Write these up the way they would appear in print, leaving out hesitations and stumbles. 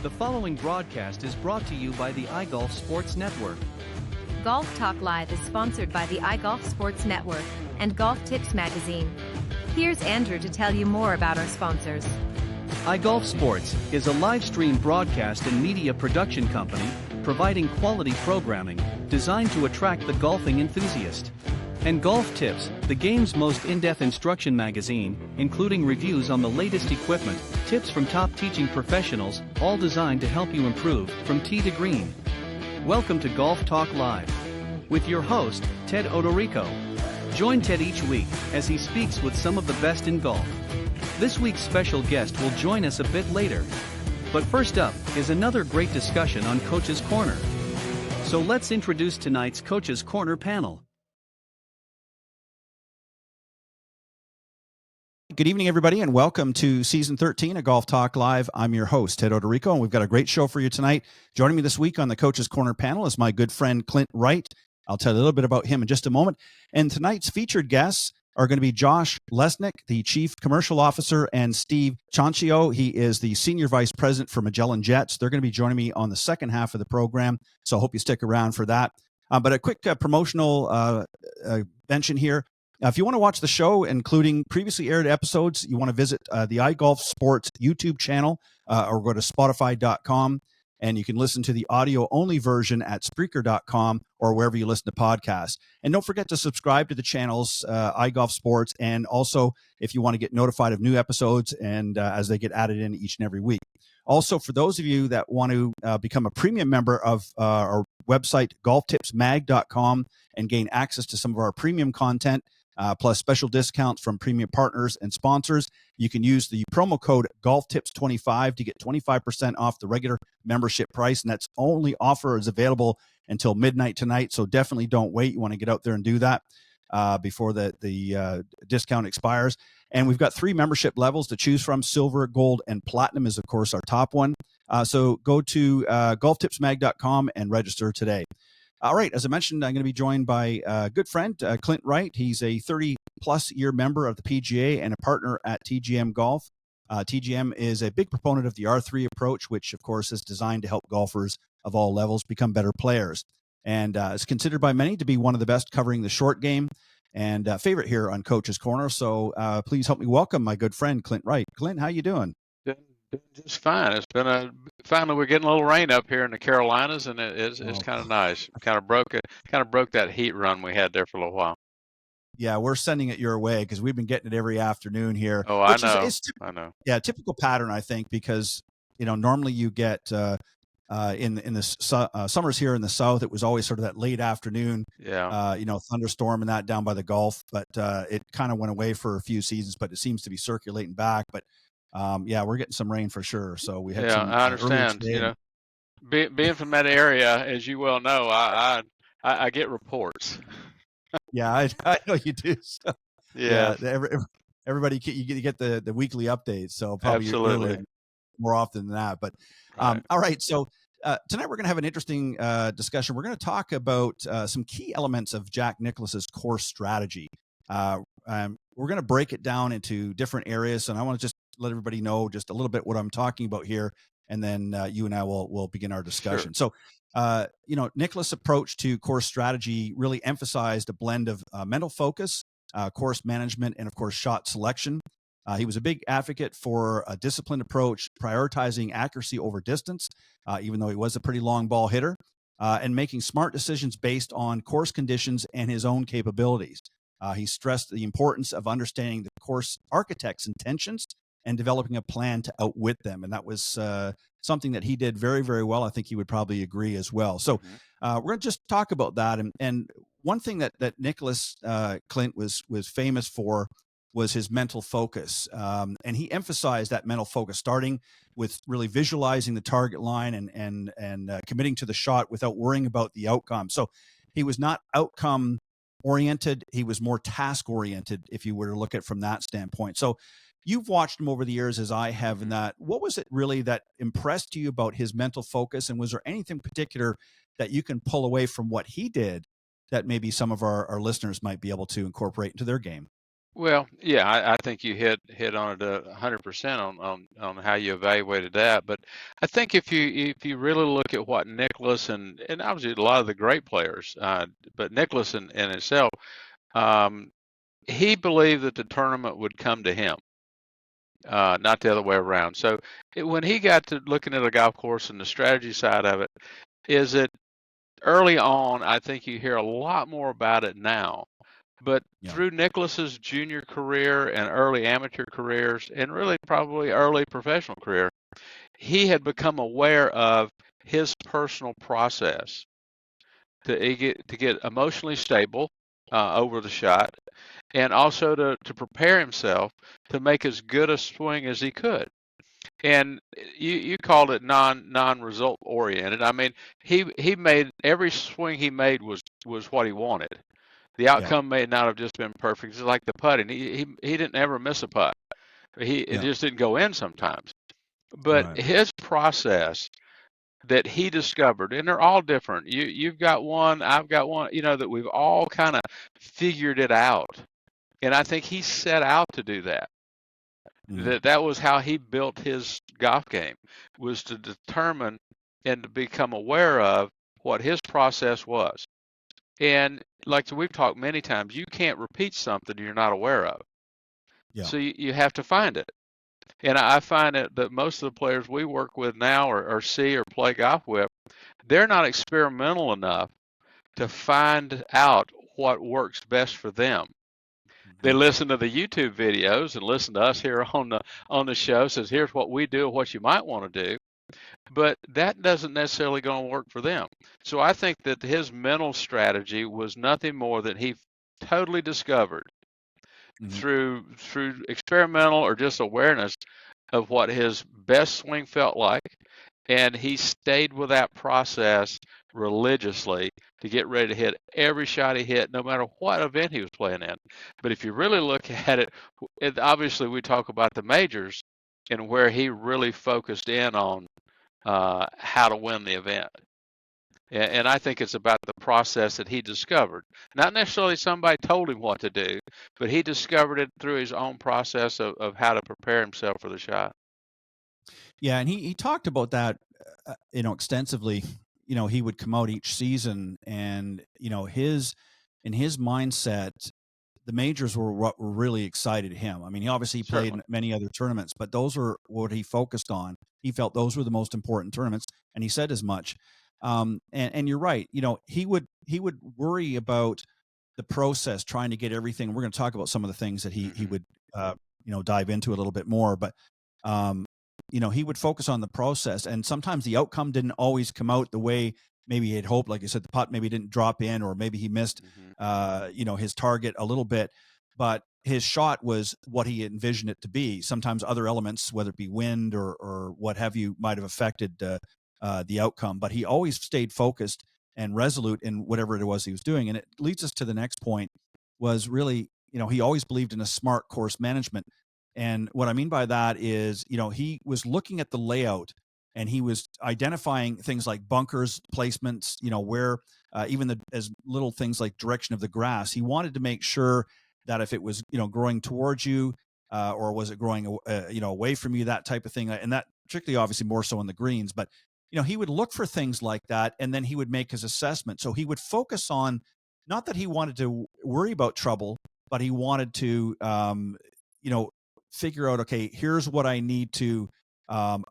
The following broadcast is brought to you by the iGolf Sports Network. Golf Talk Live is sponsored by the iGolf Sports Network and Golf Tips Magazine. Here's Andrew to tell you more about our sponsors. iGolf Sports is a live stream broadcast and media production company providing quality programming designed to attract the golfing enthusiast. And Golf Tips, the game's most in-depth instruction magazine, including reviews on the latest equipment, tips from top teaching professionals, all designed to help you improve from tee to green. Welcome to Golf Talk Live with your host, Ted Odorico. Join Ted each week as he speaks with some of the best in golf. This week's special guest will join us a bit later. But first up is another great discussion on Coach's Corner. So let's introduce tonight's Coach's Corner panel. Good evening, everybody, and welcome to Season 13 of Golf Talk Live. I'm your host, Ted Odorico, and we've got a great show for you tonight. Joining me this week on the Coach's Corner panel is my good friend, Clint Wright. I'll tell you a little bit about him in just a moment. And tonight's featured guests are going to be Josh Lesnick, the Chief Commercial Officer, and Steve Ciancio. He is the Senior Vice President for Magellan Jets. They're going to be joining me on the second half of the program, so I hope you stick around for that. But a quick promotional mention here. If you want to watch the show, including previously aired episodes, you want to visit the iGolf Sports YouTube channel or go to Spotify.com, and you can listen to the audio-only version at Spreaker.com or wherever you listen to podcasts. And don't forget to subscribe to the channels, iGolf Sports, and also if you want to get notified of new episodes and as they get added in each and every week. Also, for those of you that want to become a premium member of our website, golftipsmag.com, and gain access to some of our premium content, plus special discounts from premium partners and sponsors, you can use the promo code GolfTips25 to get 25% off the regular membership price. And that's only offer is available until midnight tonight. So definitely don't wait. You want to get out there and do that before the discount expires. And we've got 3 membership levels to choose from. Silver, gold, and platinum is, of course, our top one. So go to golftipsmag.com and register today. All right, as I mentioned, I'm going to be joined by a good friend, Clint Wright. He's a 30-plus year member of the PGA and a partner at TGM Golf. TGM is a big proponent of the R3 approach, which, of course, is designed to help golfers of all levels become better players. And is considered by many to be one of the best covering the short game and favorite here on Coach's Corner. So please help me welcome my good friend, Clint Wright. Clint, how you doing? Doing just fine. It's been finally we're getting a little rain up here in the Carolinas, and it's kind of nice. Kind of broke that heat run we had there for a little while. Yeah, we're sending it your way because we've been getting it every afternoon here. Oh, I know. I know. Yeah, typical pattern, I think, because normally you get in the summers here in the South, it was always sort of that late afternoon, thunderstorm and that down by the Gulf. But it kind of went away for a few seasons, but it seems to be circulating back. But we're getting some rain for sure. So we had some. I understand. Being from that area, as you well know, I get reports. Yeah, I know you do. So, yeah. Everybody you get the weekly updates. So probably absolutely more often than that. But right. All right. So tonight we're going to have an interesting discussion. We're going to talk about some key elements of Jack Nicklaus's course strategy. We're going to break it down into different areas, and I want to just let everybody know just a little bit what I'm talking about here, and then you and I will begin our discussion. Sure. So, Nicklaus' approach to course strategy really emphasized a blend of mental focus, course management, and of course, shot selection. He was a big advocate for a disciplined approach, prioritizing accuracy over distance, even though he was a pretty long ball hitter, and making smart decisions based on course conditions and his own capabilities. He stressed the importance of understanding the course architect's intentions and developing a plan to outwit them. And that was something that he did very, very well. I think he would probably agree as well. So we're going to just talk about that. And one thing that Nicklaus Clint was famous for was his mental focus. And he emphasized that mental focus, starting with really visualizing the target line and committing to the shot without worrying about the outcome. So he was not outcome oriented. He was more task oriented, if you were to look at it from that standpoint. So you've watched him over the years, as I have, in that. What was it really that impressed you about his mental focus? And was there anything particular that you can pull away from what he did that maybe some of our listeners might be able to incorporate into their game? Well, yeah, I think you hit on it 100% on how you evaluated that. But I think if you really look at what Nicklaus and obviously a lot of the great players, but Nicklaus in itself, um, he believed that the tournament would come to him, not the other way around. So when he got to looking at a golf course and the strategy side of it, is that early on, I think you hear a lot more about it now. But Yeah. through Nicklaus's junior career and early amateur careers, and really probably early professional career, he had become aware of his personal process to get emotionally stable over the shot, and also to prepare himself to make as good a swing as he could. And you called it non-result oriented. I mean, he made every swing he made was what he wanted. The Yeah. outcome may not have just been perfect. It's like the putting. He didn't ever miss a putt. It Yeah. just didn't go in sometimes. But Right. his process that he discovered, and they're all different. You've got one, I've got one. That we've all kind of figured it out. And I think he set out to do that. Mhm. That was how he built his golf game, was to determine and to become aware of what his process was. And like we've talked many times, you can't repeat something you're not aware of. Yeah. So you have to find it. And I find that most of the players we work with now or see or play golf with, they're not experimental enough to find out what works best for them. They Mhm. listen to the YouTube videos and listen to us here on the show. Says here's what we do, what you might want to do, but that doesn't necessarily going to work for them. So I think that his mental strategy was nothing more than he totally discovered Mhm. through experimental or just awareness of what his best swing felt like, and he stayed with that process religiously to get ready to hit every shot he hit, no matter what event he was playing in. But if you really look at it obviously we talk about the majors and where he really focused in on how to win the event. And I think it's about the process that he discovered. Not necessarily somebody told him what to do, but he discovered it through his own process of how to prepare himself for the shot. Yeah, and he talked about that, extensively. He would come out each season, and his in his mindset, the majors were what were really excited him. I mean, he obviously played Certainly. in many other tournaments, but those were what he focused on. He felt those were the most important tournaments, and he said as much. And you're right. He would worry about the process, trying to get everything. We're going to talk about some of the things that he Hmm. would dive into a little bit more, but um, he would focus on the process, and sometimes the outcome didn't always come out the way maybe he had hoped. Like you said, the putt maybe didn't drop in, or maybe he missed, Hmm. his target a little bit, but his shot was what he envisioned it to be. Sometimes other elements, whether it be wind or what have you, might have affected the outcome, but he always stayed focused and resolute in whatever it was he was doing. And it leads us to the next point, was really, he always believed in a smart course management. And what I mean by that is, he was looking at the layout, and he was identifying things like bunkers, placements, where even as little things like direction of the grass. He wanted to make sure that if it was, growing towards you, or was it growing, away from you, that type of thing. And that particularly, obviously, more so on the greens. But he would look for things like that, and then he would make his assessment. So he would focus on, not that he wanted to worry about trouble, but he wanted to, you know, figure out, okay, here's what I need to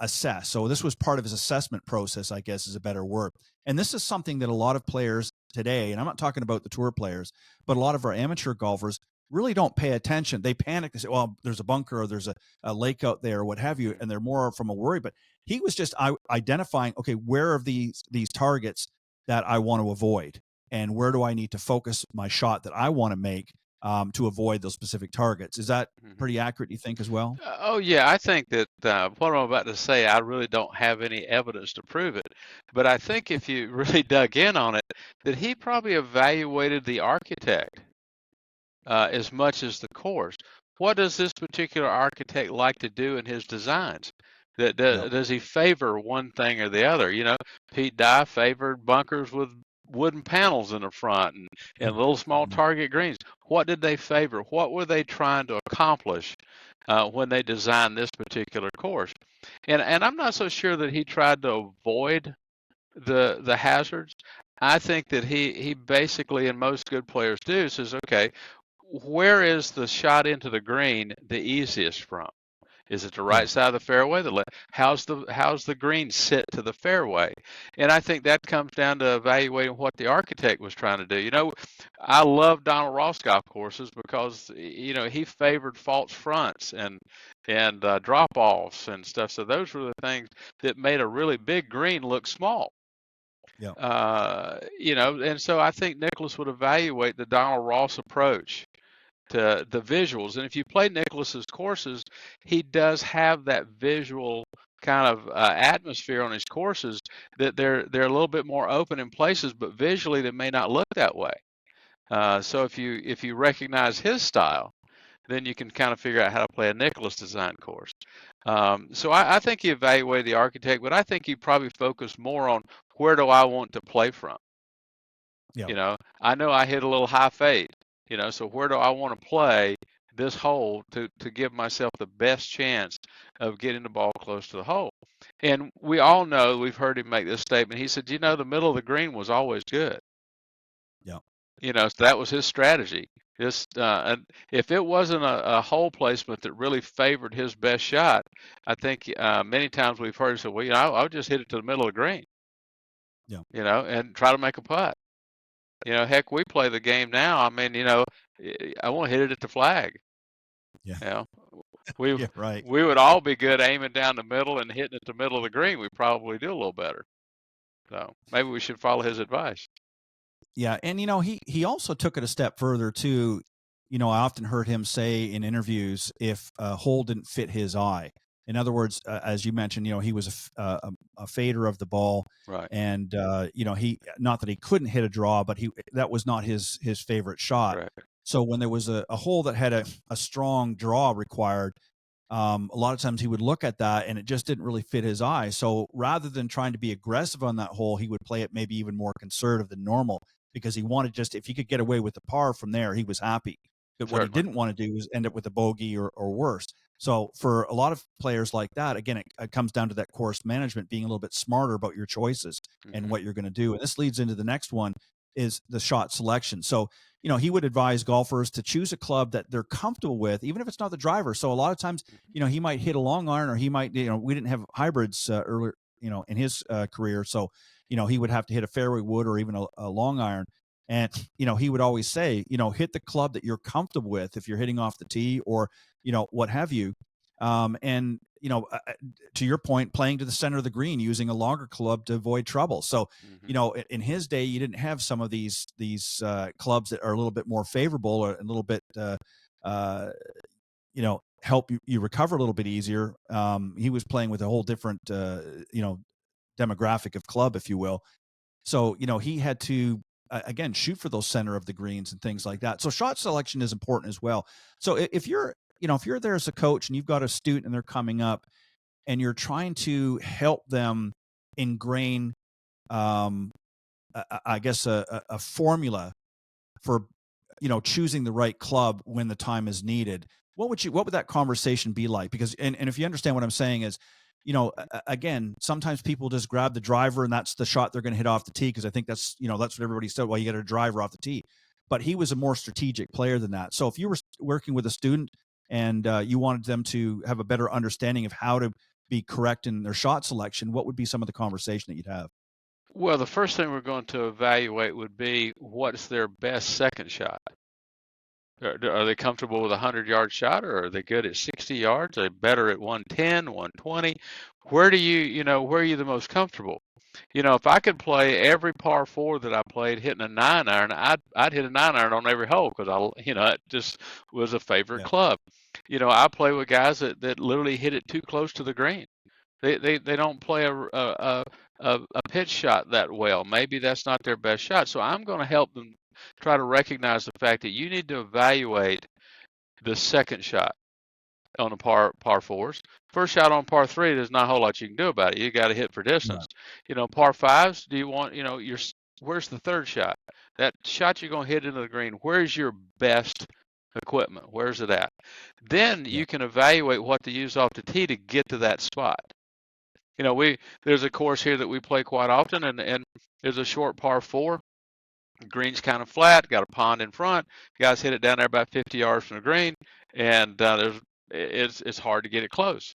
assess. So this was part of his assessment process, I guess is a better word. And this is something that a lot of players today, and I'm not talking about the tour players, but a lot of our amateur golfers really don't pay attention. They panic. They say, well, there's a bunker, or there's a lake out there, or what have you. Hmm. And they're more from a worry. But he was just identifying, okay, where are these targets that I want to avoid? And where do I need to focus my shot that I want to make to avoid those specific targets? Is that Hmm. pretty accurate, you think, as well? Oh yeah, I think that what I'm about to say, I really don't have any evidence to prove it, but I think if you really dug in on it, that he probably evaluated the architect as much as the course. What does this particular architect like to do in his designs? Yep. Does he favor one thing or the other? Pete Dye favored bunkers with wooden panels in the front and little small target greens. What did they favor? What were they trying to accomplish when they designed this particular course? And I'm not so sure that he tried to avoid the hazards. I think that he basically, and most good players do, says, okay, where is the shot into the green the easiest from? Is it the right side of the fairway? How's the green sit to the fairway? And I think that comes down to evaluating what the architect was trying to do. You know, I love Donald Ross golf courses because he favored false fronts and drop offs and stuff. So those were the things that made a really big green look small. Yeah. And so I think Nicklaus would evaluate the Donald Ross approach to the visuals. And if you play Nicklaus's courses, he does have that visual kind of atmosphere on his courses that they're a little bit more open in places, but visually they may not look that way. So if you recognize his style, then you can kind of figure out how to play a Nicklaus design course. So I think he evaluated the architect, but I think he probably focused more on where do I want to play from. Yeah. I know I hit a little high fade. So where do I want to play this hole to give myself the best chance of getting the ball close to the hole? And we all know, we've heard him make this statement. He said, the middle of the green was always good. Yeah. So that was his strategy. And if it wasn't a hole placement that really favored his best shot, I think many times we've heard him say, well, I'll just hit it to the middle of the green. Yeah. And try to make a putt. Heck, we play the game now. I mean, I want to hit it at the flag. Yeah. We right. we would all be good aiming down the middle and hitting it the middle of the green. We probably do a little better. So maybe we should follow his advice. Yeah, and he also took it a step further too. I often heard him say in interviews if a hole didn't fit his eye. In other words, as you mentioned, he was a fader of the ball, right? And he, not that he couldn't hit a draw, but that was not his favorite shot. Right. So when there was a hole that had a strong draw required, a lot of times he would look at that and it just didn't really fit his eye. So rather than trying to be aggressive on that hole, he would play it maybe even more conservative than normal because he wanted if he could get away with the par from there, he was happy. But what he didn't want to do was end up with a bogey or worse. So for a lot of players like that, again, it comes down to that course management, being a little bit smarter about your choices and what you're going to do. And this leads into the next one is the shot selection. So, he would advise golfers to choose a club that they're comfortable with, even if it's not the driver. So a lot of times, he might hit a long iron or he might, we didn't have hybrids earlier, in his career. So, he would have to hit a fairway wood or even a long iron. And, he would always say, hit the club that you're comfortable with if you're hitting off the tee or, what have you. And, to your point, playing to the center of the green, using a longer club to avoid trouble. So, in his day, you didn't have some of these clubs that are a little bit more favorable or a little bit, help you recover a little bit easier. He was playing with a whole different, demographic of club, if you will. So, he had to, again, shoot for those center of the greens and things like that. So shot selection is important as well. So if you're there as a coach and you've got a student and they're coming up and you're trying to help them ingrain, I guess a formula for, choosing the right club when the time is needed, what would that conversation be like? Because, and if you understand what I'm saying is, again, sometimes people just grab the driver and that's the shot they're going to hit off the tee. Cause I think that's what everybody said. Well, you got a driver off the tee, but he was a more strategic player than that. So if you were working with a student and you wanted them to have a better understanding of how to be correct in their shot selection, what would be some of the conversation that you'd have? Well, the first thing we're going to evaluate would be what's their best second shot. Are they comfortable with a 100-yard shot, or are they good at 60 yards? Are they better at 110, 120? Where are you the most comfortable? If I could play every par 4 that I played hitting a 9-iron, I'd hit a 9-iron on every hole because it just was a favorite club. I play with guys that literally hit it too close to the green. They don't play a pitch shot that well. Maybe that's not their best shot. So I'm going to help them try to recognize the fact that you need to evaluate the second shot on the par 4s. First shot on par 3, there's not a whole lot you can do about it. You got to hit for distance. Right. Par 5s, do you want, your where's the third shot? That shot you're going to hit into the green, where's your best equipment? Where's it at? Then Yeah. you can evaluate what to use off the tee to get to that spot. You know, there's a course here that we play quite often, and there's a short par 4. Green's kind of flat, got a pond in front. Guys hit it down there about 50 yards from the green, and it's hard to get it close.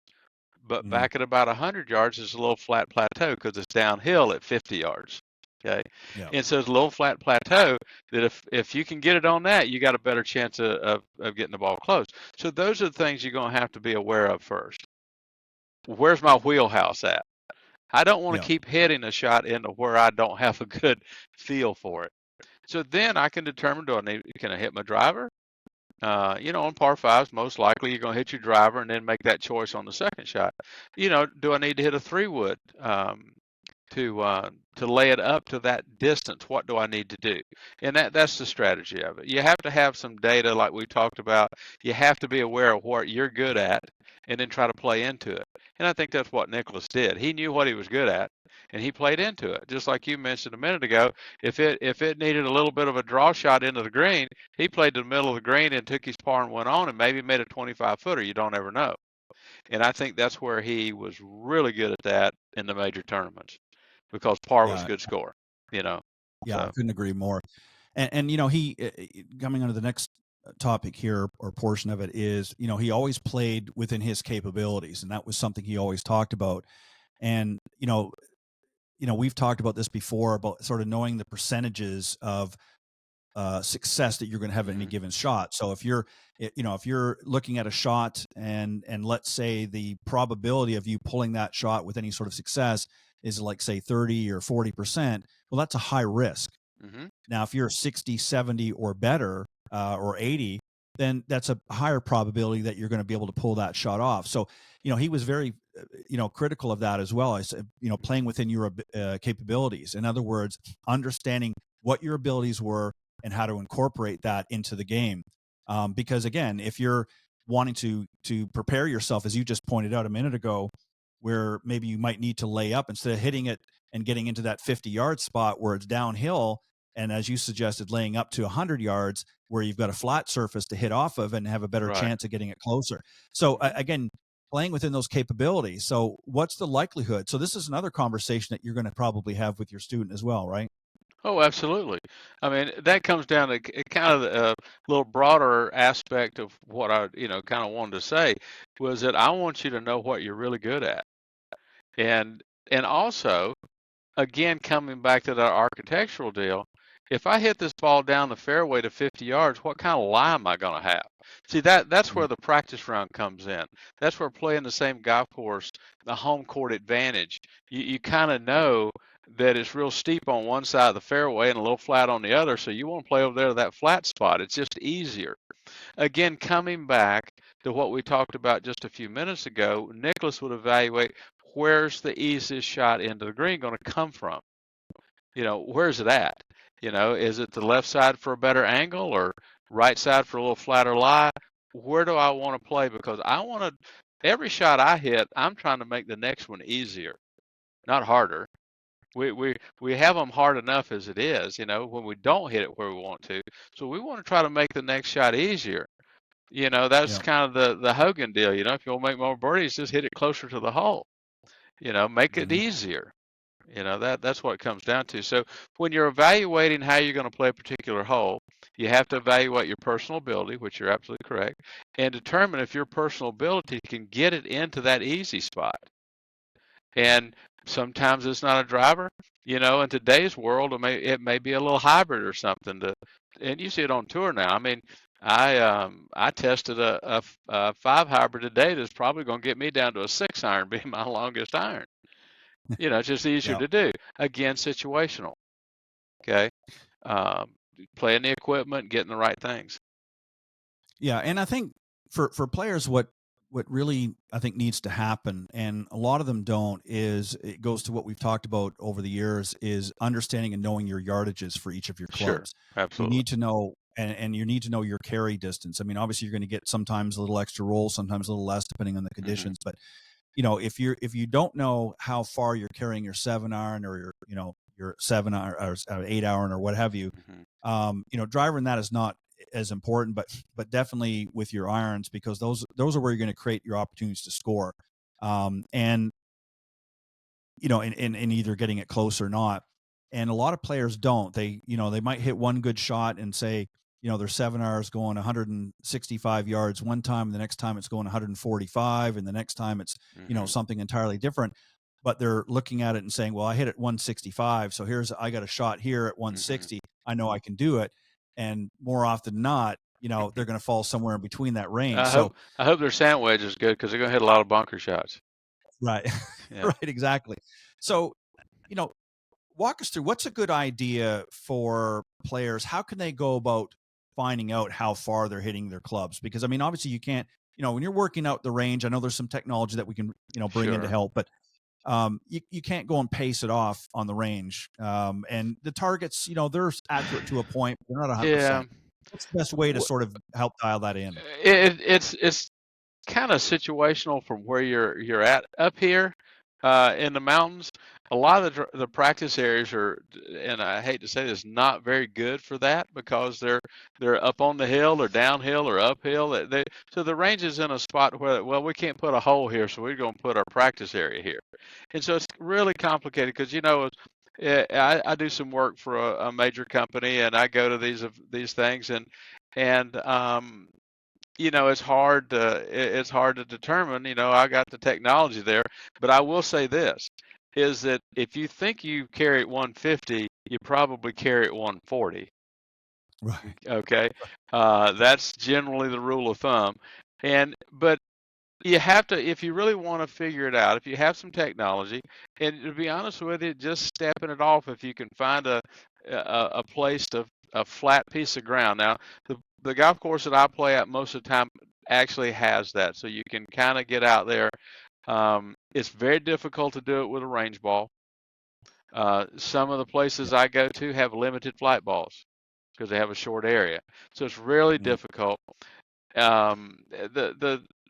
But Mm. back at about 100 yards is a little flat plateau because it's downhill at 50 yards. Okay, Yeah. and so it's a little flat plateau that if you can get it on that, you got a better chance of getting the ball close. So those are the things you're going to have to be aware of first. Where's my wheelhouse at? I don't want Yeah. to keep hitting a shot into where I don't have a good feel for it. So then I can determine, can I hit my driver? On par 5s, most likely you're going to hit your driver and then make that choice on the second shot. Do I need to hit a 3-wood to lay it up to that distance? What do I need to do? And that's the strategy of it. You have to have some data like we talked about. You have to be aware of what you're good at and then try to play into it. And I think that's what Nicklaus did. He knew what he was good at and he played into it. Just like you mentioned a minute ago, if it needed a little bit of a draw shot into the green, he played to the middle of the green and took his par and went on and maybe made a 25-footer. You don't ever know. And I think that's where he was really good at that in the major tournaments because par was a good score, Yeah, So. I couldn't agree more. And he coming on to the next topic here or portion of it is, he always played within his capabilities, and that was something he always talked about. And we've talked about this before about sort of knowing the percentages of success that you're going to have in any given shot. So if you're looking at a shot and let's say the probability of you pulling that shot with any sort of success is like say 30 or 40%, well, that's a high risk. Mm-hmm. Now, if you're 60, 70 or better, or 80, then that's a higher probability that you're going to be able to pull that shot off. So, he was very, critical of that as well. I said, playing within your capabilities. In other words, understanding what your abilities were and how to incorporate that into the game. Because again, if you're wanting to prepare yourself, as you just pointed out a minute ago, where maybe you might need to lay up instead of hitting it and getting into that 50-yard spot where it's downhill, and as you suggested, laying up to 100 yards where you've got a flat surface to hit off of and have a better chance of getting it closer. So again, playing within those capabilities. So what's the likelihood? So this is another conversation that you're going to probably have with your student as well, right? Oh, absolutely. I mean, that comes down to kind of a little broader aspect of what I, kind of wanted to say was that I want you to know what you're really good at. And also, again, coming back to that architectural deal, if I hit this ball down the fairway to 50 yards, what kind of lie am I going to have? See, that's where the practice round comes in. That's where playing the same golf course, the home court advantage, you kind of know that it's real steep on one side of the fairway and a little flat on the other, so you want to play over there to that flat spot. It's just easier. Again, coming back to what we talked about just a few minutes ago, Nicklaus would evaluate where's the easiest shot into the green going to come from? Where's it at? Is it the left side for a better angle or right side for a little flatter lie? Where do I want to play? Because every shot I hit, I'm trying to make the next one easier, not harder. We have them hard enough as it is, when we don't hit it where we want to. So we want to try to make the next shot easier. That's kind of the Hogan deal. If you want to make more birdies, just hit it closer to the hole. Make it easier. That's what it comes down to. So when you're evaluating how you're going to play a particular hole, you have to evaluate your personal ability, which you're absolutely correct, and determine if your personal ability can get it into that easy spot. And sometimes it's not a driver. In today's world, it may be a little hybrid or something. And you see it on tour now. I mean, I tested a 5 hybrid today that's probably going to get me down to a 6 iron being my longest iron. It's just easier to do. Again, situational. Okay. Playing the equipment, getting the right things. Yeah. And I think for players, what really I think needs to happen, and a lot of them don't, is it goes to what we've talked about over the years, is understanding and knowing your yardages for each of your clubs. Sure, absolutely. You need to know, and you need to know your carry distance. I mean, obviously you're going to get sometimes a little extra roll, sometimes a little less depending on the conditions, but if you don't know how far you're carrying your 7 iron or your your 7 hour or 8 hour or what have you. Driving that is not as important, but definitely with your irons, because those are where you're going to create your opportunities to score. And in either getting it close or not. And a lot of players don't. They might hit one good shot and say, their 7 hours going 165 yards one time, and the next time it's going 145, and the next time it's, something entirely different. But they're looking at it and saying, well, I hit it 165, so I got a shot here at 160. I know I can do it. And more often than not, they're going to fall somewhere in between that range. I hope their sand wedge is good, because they're going to hit a lot of bunker shots. Right. Yeah. Right. Exactly. So, walk us through, what's a good idea for players? How can they go about finding out how far they're hitting their clubs? Because, I mean, obviously you can't, when you're working out the range, I know there's some technology that we can, bring in to help, but you can't go and pace it off on the range. And the targets, they're accurate to a point, but they're not 100%. Yeah. What's the best way to sort of help dial that in? It's kind of situational from where you're at. Up here in the mountains, a lot of the practice areas are, and I hate to say this, not very good for that, because they're up on the hill or downhill or uphill. So the range is in a spot where, well, we can't put a hole here, so we're going to put our practice area here. And so it's really complicated, because I do some work for a major company, and I go to these things, and it's hard to determine. I got the technology there, but I will say this, is that if you think you carry it 150, you probably carry it 140. Right. Okay. That's generally the rule of thumb. But you have to, if you really want to figure it out, if you have some technology, and to be honest with you, just stepping it off, if you can find a place a flat piece of ground. Now, the golf course that I play at most of the time actually has that, so you can kind of get out there. It's very difficult to do it with a range ball. Some of the places I go to have limited flight balls, because they have a short area, so it's really difficult.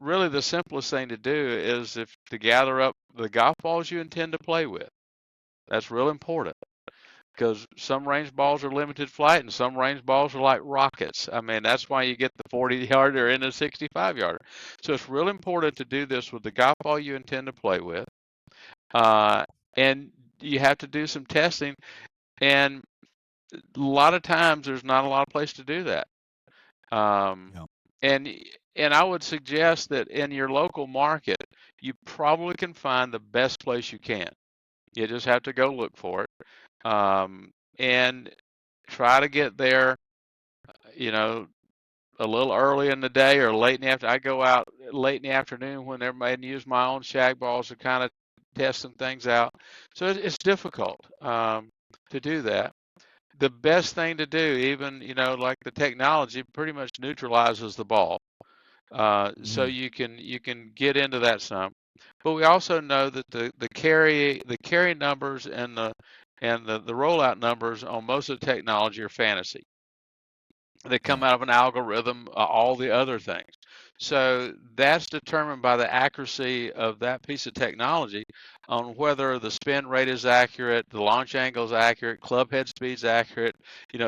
Really the simplest thing to do is to gather up the golf balls you intend to play with. That's real important, because some range balls are limited flight and some range balls are like rockets. I mean, that's why you get the 40-yarder and the 65-yarder. So it's real important to do this with the golf ball you intend to play with. And you have to do some testing, and a lot of times there's not a lot of place to do that. And I would suggest that in your local market, you probably can find the best place you can. You just have to go look for it, and try to get there, a little early in the day or late in the afternoon. I go out late in the afternoon when everybody use my own shag balls to kind of test some things out. So it's difficult to do that. The best thing to do, even like the technology, pretty much neutralizes the ball. So you can get into that some, but we also know that the carry numbers and the rollout numbers on most of the technology are fantasy. They come out of an algorithm, all the other things. So that's determined by the accuracy of that piece of technology on whether the spin rate is accurate, the launch angle is accurate, club head speed is accurate.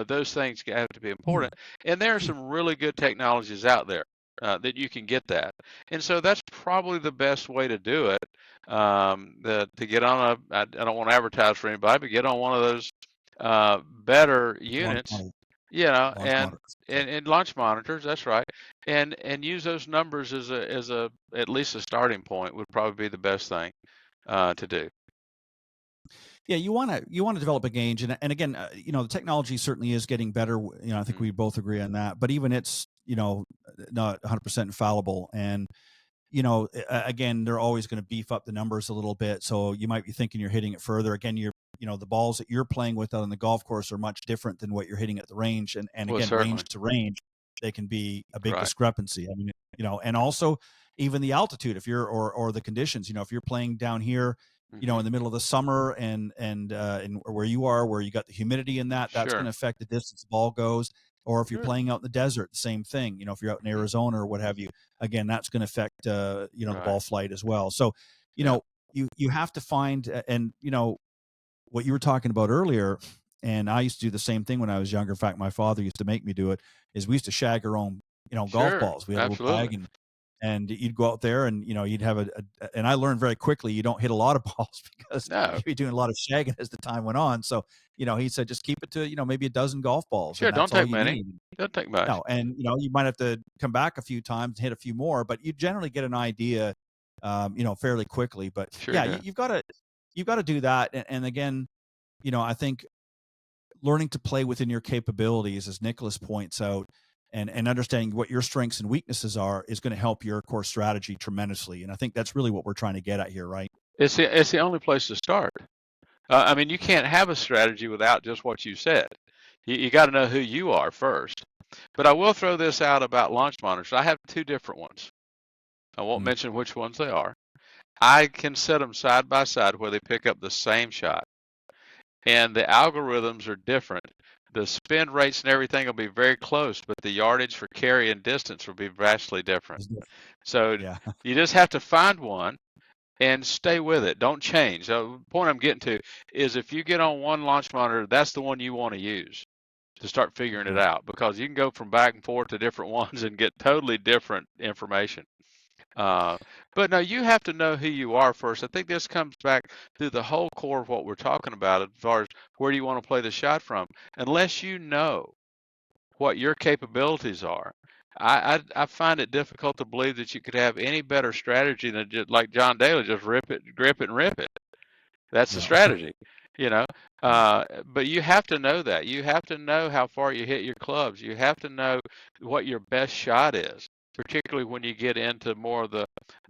Those things have to be important. And there are some really good technologies out there that you can get that. And so that's probably the best way to do it. To get on I don't want to advertise for anybody, but get on one of those better units. And launch monitors, that's right, and use those numbers as at least a starting point would probably be the best thing to do. Yeah, you want to develop a gauge, and again, the technology certainly is getting better. I think we both agree on that. But even it's not 100% infallible, and again, they're always going to beef up the numbers a little bit. So you might be thinking you're hitting it further. Again, the balls that you're playing with out on the golf course are much different than what you're hitting at the range. And Well, again, certainly. range to range, they can be a big Right. discrepancy. I mean, and also even the altitude, if you're, or the conditions, if you're playing down here, in the middle of the summer and where you are, where you got the humidity in that's Sure. going to affect the distance the ball goes. Or if you're playing out in the desert, the same thing. If you're out in Arizona or what have you, again, that's going to affect the ball flight as well. So, you have to find, and what you were talking about earlier, and I used to do the same thing when I was younger. In fact, my father used to make me do it, is we used to shag our own, golf Sure, balls. We had a little absolutely. bag, and you'd go out there and, you'd have and I learned very quickly, you don't hit a lot of balls because No, you'd be doing a lot of shagging as the time went on. So, he said, just keep it to, maybe a dozen golf balls, sure, and don't that's all take you many. need. Don't take much. No, and you might have to come back a few times and hit a few more, but you generally get an idea, fairly quickly. But Sure yeah, do. you've got to do that. And again, I think learning to play within your capabilities, as Nicholas points out, and understanding what your strengths and weaknesses are, is going to help your core strategy tremendously. And I think that's really what we're trying to get at here, right? It's the only place to start. I mean, you can't have a strategy without just what you said. You got to know who you are first. But I will throw this out about launch monitors. I have two different ones. I won't Mm. mention which ones they are. I can set them side by side where they pick up the same shot, and the algorithms are different. The spin rates and everything will be very close, but the yardage for carry and distance will be vastly different. So Yeah. you just have to find one and stay with it. Don't change. So the point I'm getting to is, if you get on one launch monitor, that's the one you want to use to start figuring it Yeah. out, because you can go from back and forth to different ones and get totally different information. But no, you have to know who you are first. I think this comes back to the whole core of what we're talking about, as far as where do you want to play the shot from. Unless you know what your capabilities are, I find it difficult to believe that you could have any better strategy than, just like John Daly, just rip it, grip it, and rip it. That's the Yeah. strategy, you know. Yeah. But you have to know that. You have to know how far you hit your clubs. You have to know what your best shot is, particularly when you get into more of the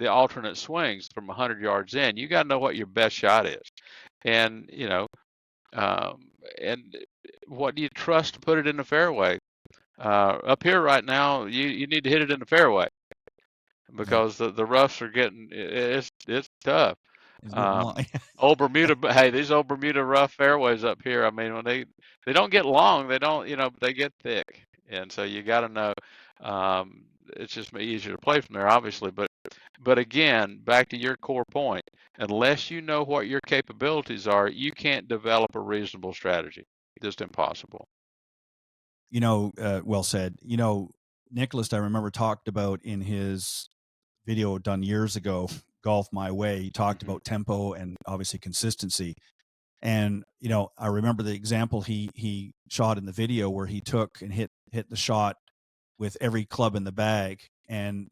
alternate swings from 100 yards in. You got to know what your best shot is, and and what do you trust to put it in the fairway. Up here right now, you need to hit it in the fairway, Yeah. because the roughs are getting, it's tough. It's getting long. Um, Old Bermuda, hey, these old Bermuda rough fairways up here. I mean, when they don't get long, they don't, but they get thick, and so you got to know. It's just easier to play from there, obviously, but again, back to your core point, unless you know what your capabilities are, you can't develop a reasonable strategy. Just impossible. Well said. Nicholas, I remember, talked about in his video done years ago, Golf My Way. He talked Mm-hmm. about tempo and obviously consistency. And I remember the example he shot in the video where he took and hit the shot with every club in the bag, and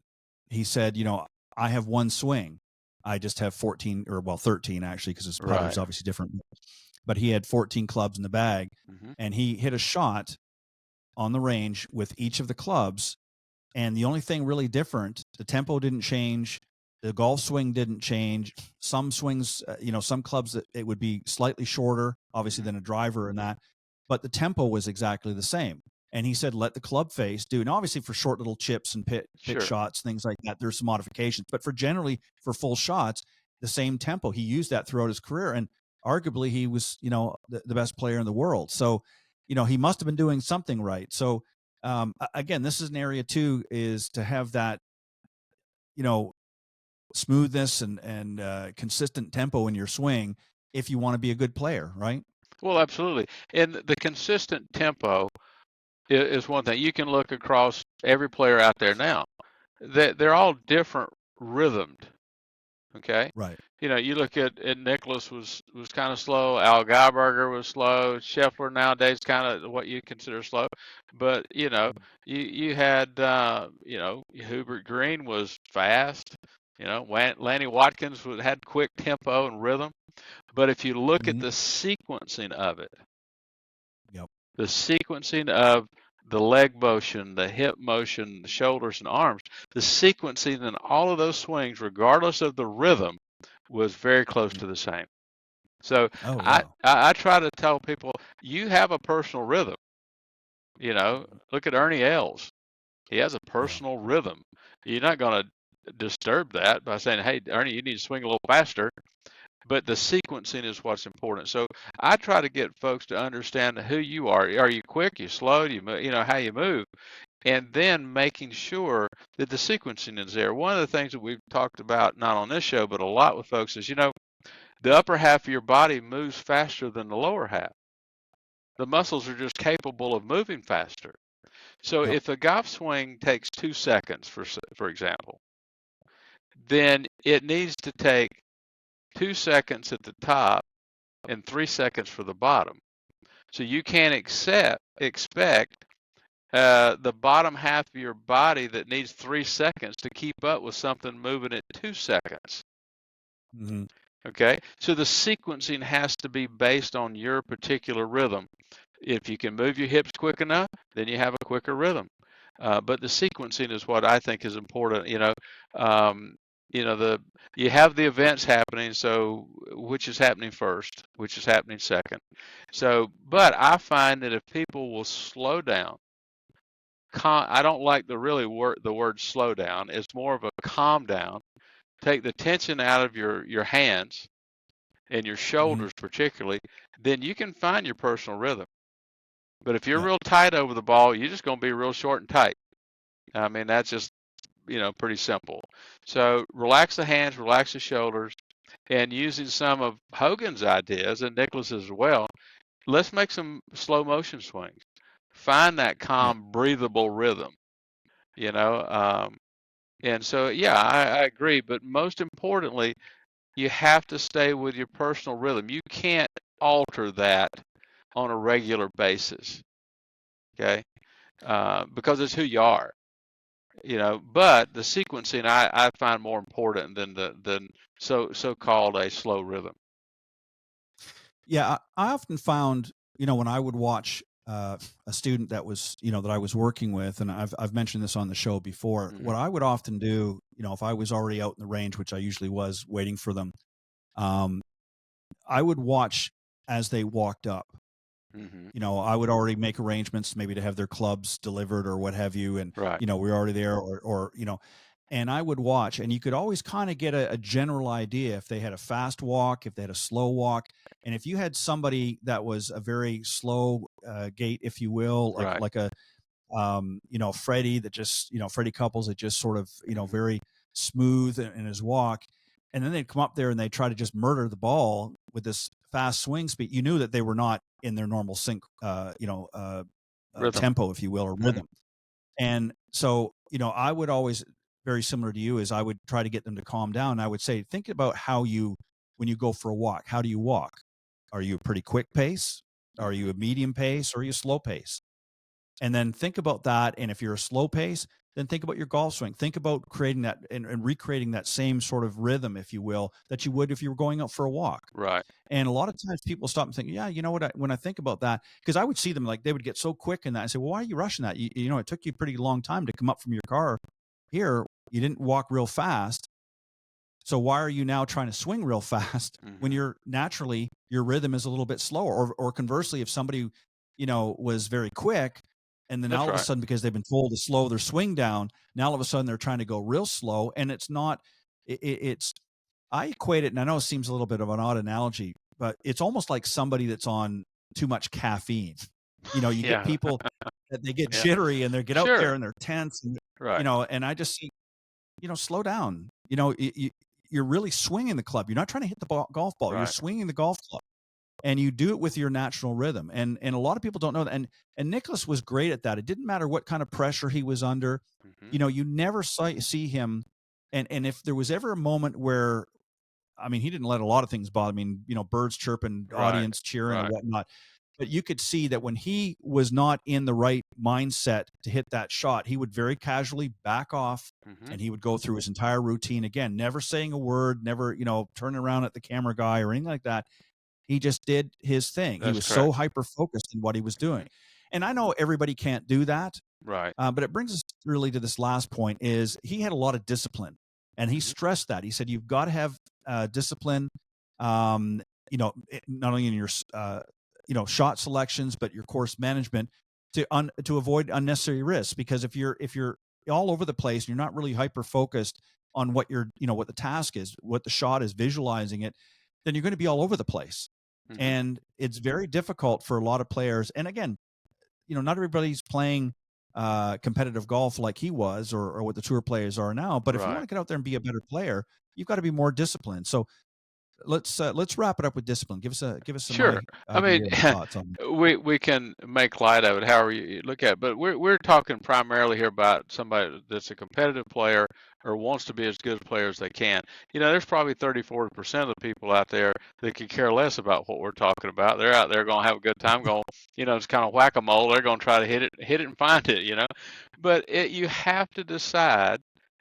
he said, I have one swing. I just have 14, or 13 actually, because his putter is Right. obviously different. But he had 14 clubs in the bag, Mm-hmm. and he hit a shot on the range with each of the clubs. And the only thing really different, the tempo didn't change, the golf swing didn't change. Some swings, some clubs that it would be slightly shorter, obviously, than a driver and that, but the tempo was exactly the same. And he said, let the club face do. And obviously for short little chips and pit Sure. shots, things like that, there's some modifications. But for full shots, the same tempo, he used that throughout his career. And arguably he was, the best player in the world. So, he must have been doing something right. So again, this is an area too, is to have that, smoothness and consistent tempo in your swing if you want to be a good player, right? Well, absolutely. And the consistent tempo is one thing. You can look across every player out there now. They're all different rhythmed. Okay. Right. You look at Nicklaus was kind of slow. Al Geiberger was slow. Scheffler nowadays kind of what you consider slow. But you had Hubert Green was fast. Lanny Watkins had quick tempo and rhythm. But if you look at the sequencing of it, Yep. the sequencing of the leg motion, the hip motion, the shoulders and arms, the sequencing in all of those swings, regardless of the rhythm, was very close to the same. So Oh, yeah. I try to tell people, you have a personal rhythm. Look at Ernie Els. He has a personal rhythm. You're not going to disturb that by saying, hey, Ernie, you need to swing a little faster. But the sequencing is what's important. So I try to get folks to understand who you are. Are you quick? You slow? Do you how you move? And then making sure that the sequencing is there. One of the things that we've talked about, not on this show, but a lot with folks, is the upper half of your body moves faster than the lower half. The muscles are just capable of moving faster. So Yep. if a golf swing takes 2 seconds, for example, then it needs to take 2 seconds at the top and 3 seconds for the bottom. So you can't expect the bottom half of your body that needs 3 seconds to keep up with something moving at 2 seconds. Mm-hmm. Okay, so the sequencing has to be based on your particular rhythm. If you can move your hips quick enough, then you have a quicker rhythm. But the sequencing is what I think is important. You know, you have the events happening, so which is happening first, which is happening second. So, but I find that if people will slow down, I don't like the word slow down. It's more of a calm down. Take the tension out of your hands and your Mm-hmm. shoulders particularly, then you can find your personal rhythm. But if you're Yeah. real tight over the ball, you're just going to be real short and tight. I mean, that's just, pretty simple. So relax the hands, relax the shoulders, and using some of Hogan's ideas and Nicklaus as well, let's make some slow motion swings. Find that Yeah. calm, breathable rhythm, you know. And so, yeah, I agree. But most importantly, you have to stay with your personal rhythm. You can't alter that on a regular basis, okay? Because it's who you are, But the sequencing I find more important than so-called a slow rhythm. Yeah. I often found, when I would watch a student that was, that I was working with, and I've mentioned this on the show before, Mm-hmm. what I would often do, if I was already out in the range, which I usually was waiting for them, I would watch as they walked up. Mm-hmm. I would already make arrangements maybe to have their clubs delivered or what have you. And, Right. we're already there or, and I would watch, and you could always kind of get a general idea if they had a fast walk, if they had a slow walk. And if you had somebody that was a very slow gait, if you will, Right. like a, Freddie that just, Freddie Couples that just sort of, Mm-hmm. very smooth in his walk. And then they'd come up there and they try to just murder the ball with this fast swing speed. You knew that they were not in their normal sync, Rhythm. tempo, if you will, or rhythm. Mm-hmm. And so, I would always, very similar to you, is I would try to get them to calm down. I would say, think about when you go for a walk, how do you walk? Are you a pretty quick pace? Are you a medium pace? Or are you a slow pace? And then think about that. And if you're a slow pace, then think about your golf swing. Think about creating that and recreating that same sort of rhythm, if you will, that you would if you were going out for a walk. Right. And a lot of times people stop and think, yeah, you know what? When I think about that, because I would see them like they would get so quick in that. I say, well, why are you rushing that? It took you a pretty long time to come up from your car here. You didn't walk real fast. So why are you now trying to swing real fast when you're naturally your rhythm is a little bit slower? Or conversely, if somebody, was very quick, and then That's all of a right. sudden, because they've been told to slow their swing down, now all of a sudden they're trying to go real slow, and it's not. It's I equate it, and I know it seems a little bit of an odd analogy, but it's almost like somebody that's on too much caffeine. You Yeah. get people that they get Yeah. jittery and they get out Sure. there and they're tense, and, Right. and I just see, slow down. You're really swinging the club. You're not trying to hit the golf ball. You're Right. swinging the golf club, and you do it with your natural rhythm. And a lot of people don't know that. And Nicklaus was great at that. It didn't matter what kind of pressure he was under. Mm-hmm. You never see him. And if there was ever a moment where, I mean, he didn't let a lot of things bother. I mean, birds chirping, Right. audience cheering, Right. and whatnot. But you could see that when he was not in the right mindset to hit that shot, he would very casually back off, Mm-hmm. and he would go through his entire routine again, never saying a word, never, turning around at the camera guy or anything like that. He just did his thing. He That's was so correct. hyper focused in what he was doing. Mm-hmm. And I know everybody can't do that. Right. But it brings us really to this last point is he had a lot of discipline, and he stressed that. He said, you've got to have discipline, not only in your, shot selections, but your course management to avoid unnecessary risks. Because if you're all over the place and you're not really hyper focused on what what the task is, what the shot is, visualizing it, then you're going to be all over the place. Mm-hmm. And it's very difficult for a lot of players. And again, not everybody's playing competitive golf like he was or what the tour players are now. But if you want to get out there and be a better player, you've got to be more disciplined. So let's wrap it up with discipline. Give us some Sure. I mean, idea or thoughts on it. we can make light of it however you look at it, but we're talking primarily here about somebody that's a competitive player or wants to be as good a player as they can. There's probably 30-40% of the people out there that could care less about what we're talking about. They're out there going to have a good time going, it's kind of whack-a-mole. They're going to try to hit it and find it. But you have to decide,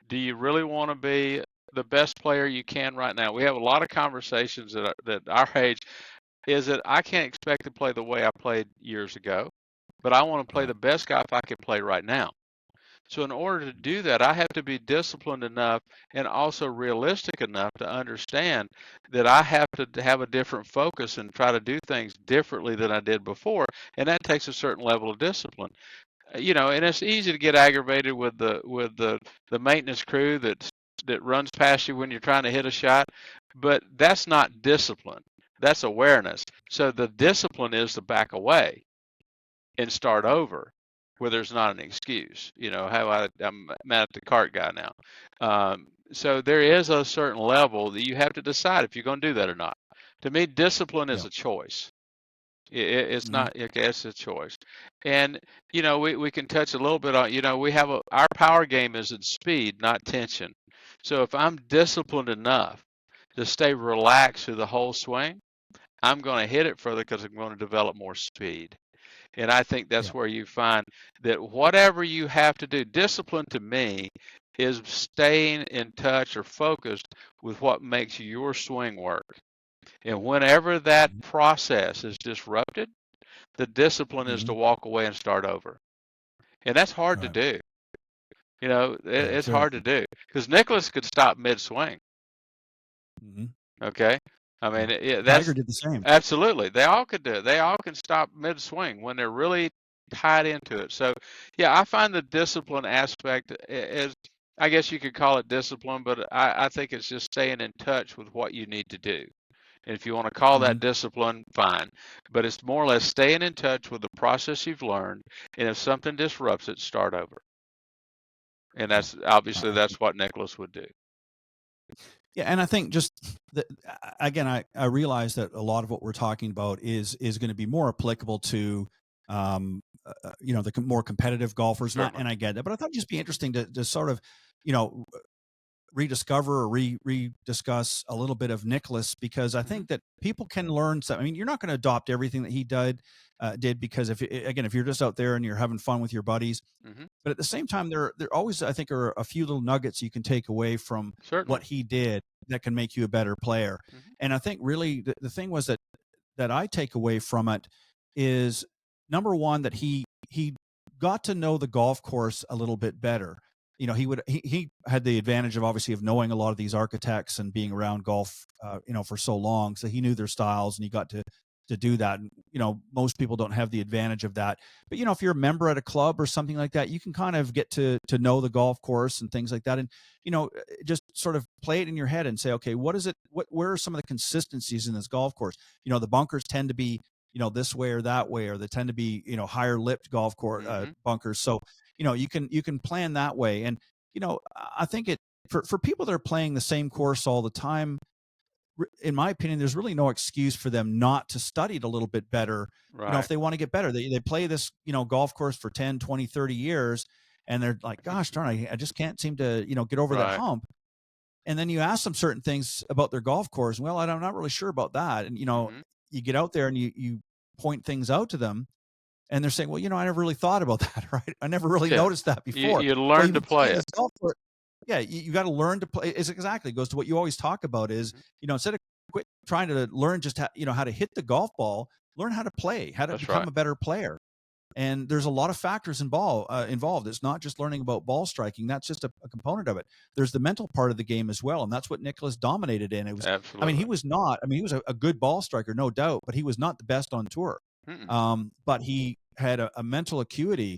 do you really want to be the best player you can right now? We have a lot of conversations that our age is that I can't expect to play the way I played years ago, but I want to play Yeah. the best golf I can play right now. So in order to do that, I have to be disciplined enough and also realistic enough to understand that I have to have a different focus and try to do things differently than I did before, and that takes a certain level of discipline. And it's easy to get aggravated with the maintenance crew that runs past you when you're trying to hit a shot, but that's not discipline. That's awareness. So the discipline is to back away and start over where there's not an excuse. I'm mad at the cart guy now. So there is a certain level that you have to decide if you're going to do that or not. To me, discipline is Yeah. a choice. It's Mhm. not, okay, it's a choice. And, we can touch a little bit on, we have our power game is in speed, not tension. So if I'm disciplined enough to stay relaxed through the whole swing, I'm going to hit it further because I'm going to develop more speed. And I think Yeah. that's where you find that whatever you have to do, discipline to me is staying in touch or focused with what makes your swing work. And whenever that Mhm. process is disrupted, the discipline is to Mhm. walk away and start over. And that's hard to Right. do. Yeah. It's Very. hard to do because Nicklaus could stop mid swing. Mhm. Okay. I Yeah. mean, Tiger that's did the same. absolutely. They all could do it. They all can stop mid swing when they're really tied into it. So, yeah, I find the discipline aspect is, I guess you could call it discipline, but I think it's just staying in touch with what you need to do. And if you want to call that Mhm. discipline, fine. But it's more or less staying in touch with the process you've learned. And if something disrupts it, start over. And Yeah. that's obviously I that's what Nicholas would do. Yeah, and I think just again, I realize that a lot of what we're talking about is going to be more applicable to, the more competitive golfers, Certainly. and I get that, but I thought it'd just be interesting to sort of, you know, rediscover or rediscuss a little bit of Nicholas, because I Hmm. think that people can learn something. I mean, you're not going to adopt everything that he did, because if you're just out there and you're having fun with your buddies, Hmm. but at the same time, there always, I think, are a few little nuggets you can take away from Certainly. what he did that can make you a better player. Hmm. And I think really the thing was that I take away from it is, number one, that he got to know the golf course a little bit better. He had the advantage of, obviously, of knowing a lot of these architects and being around golf, for so long. So he knew their styles, and he got to do that. And, most people don't have the advantage of that. But, if you're a member at a club or something like that, you can kind of get to know the golf course and things like that. And, just sort of play it in your head and say, okay, where are some of the consistencies in this golf course? The bunkers tend to be, this way or that way, or they tend to be, higher lipped golf course Hmm. bunkers. So, you can plan that way. And, I think for people that are playing the same course all the time, in my opinion, there's really no excuse for them not to study it a little bit better. If Right. they want to get better, they play this, golf course for 10, 20, 30 years. And they're like, gosh darn, I just can't seem to, get over that Right. hump. And then you ask them certain things about their golf course. Well, I'm not really sure about that. And, Hmm. you get out there and you point things out to them, and they're saying, well, I never really thought about that. Right. I never really Yeah. noticed that You before. you Well, learn you've to been play playing it. this golf course. Yeah. You got to learn to play. It's exactly, it goes to what you always talk about is, Hmm. instead of quit trying to learn just how to hit the golf ball, learn how to play, how to That's become right. a better player. And there's a lot of factors involved. It's not just learning about ball striking. That's just a component of it. There's the mental part of the game as well. And that's what Nicholas dominated in. He Absolutely. was not, he was a good ball striker, no doubt, but he was not the best on tour. Mm-mm. But he had a mental acuity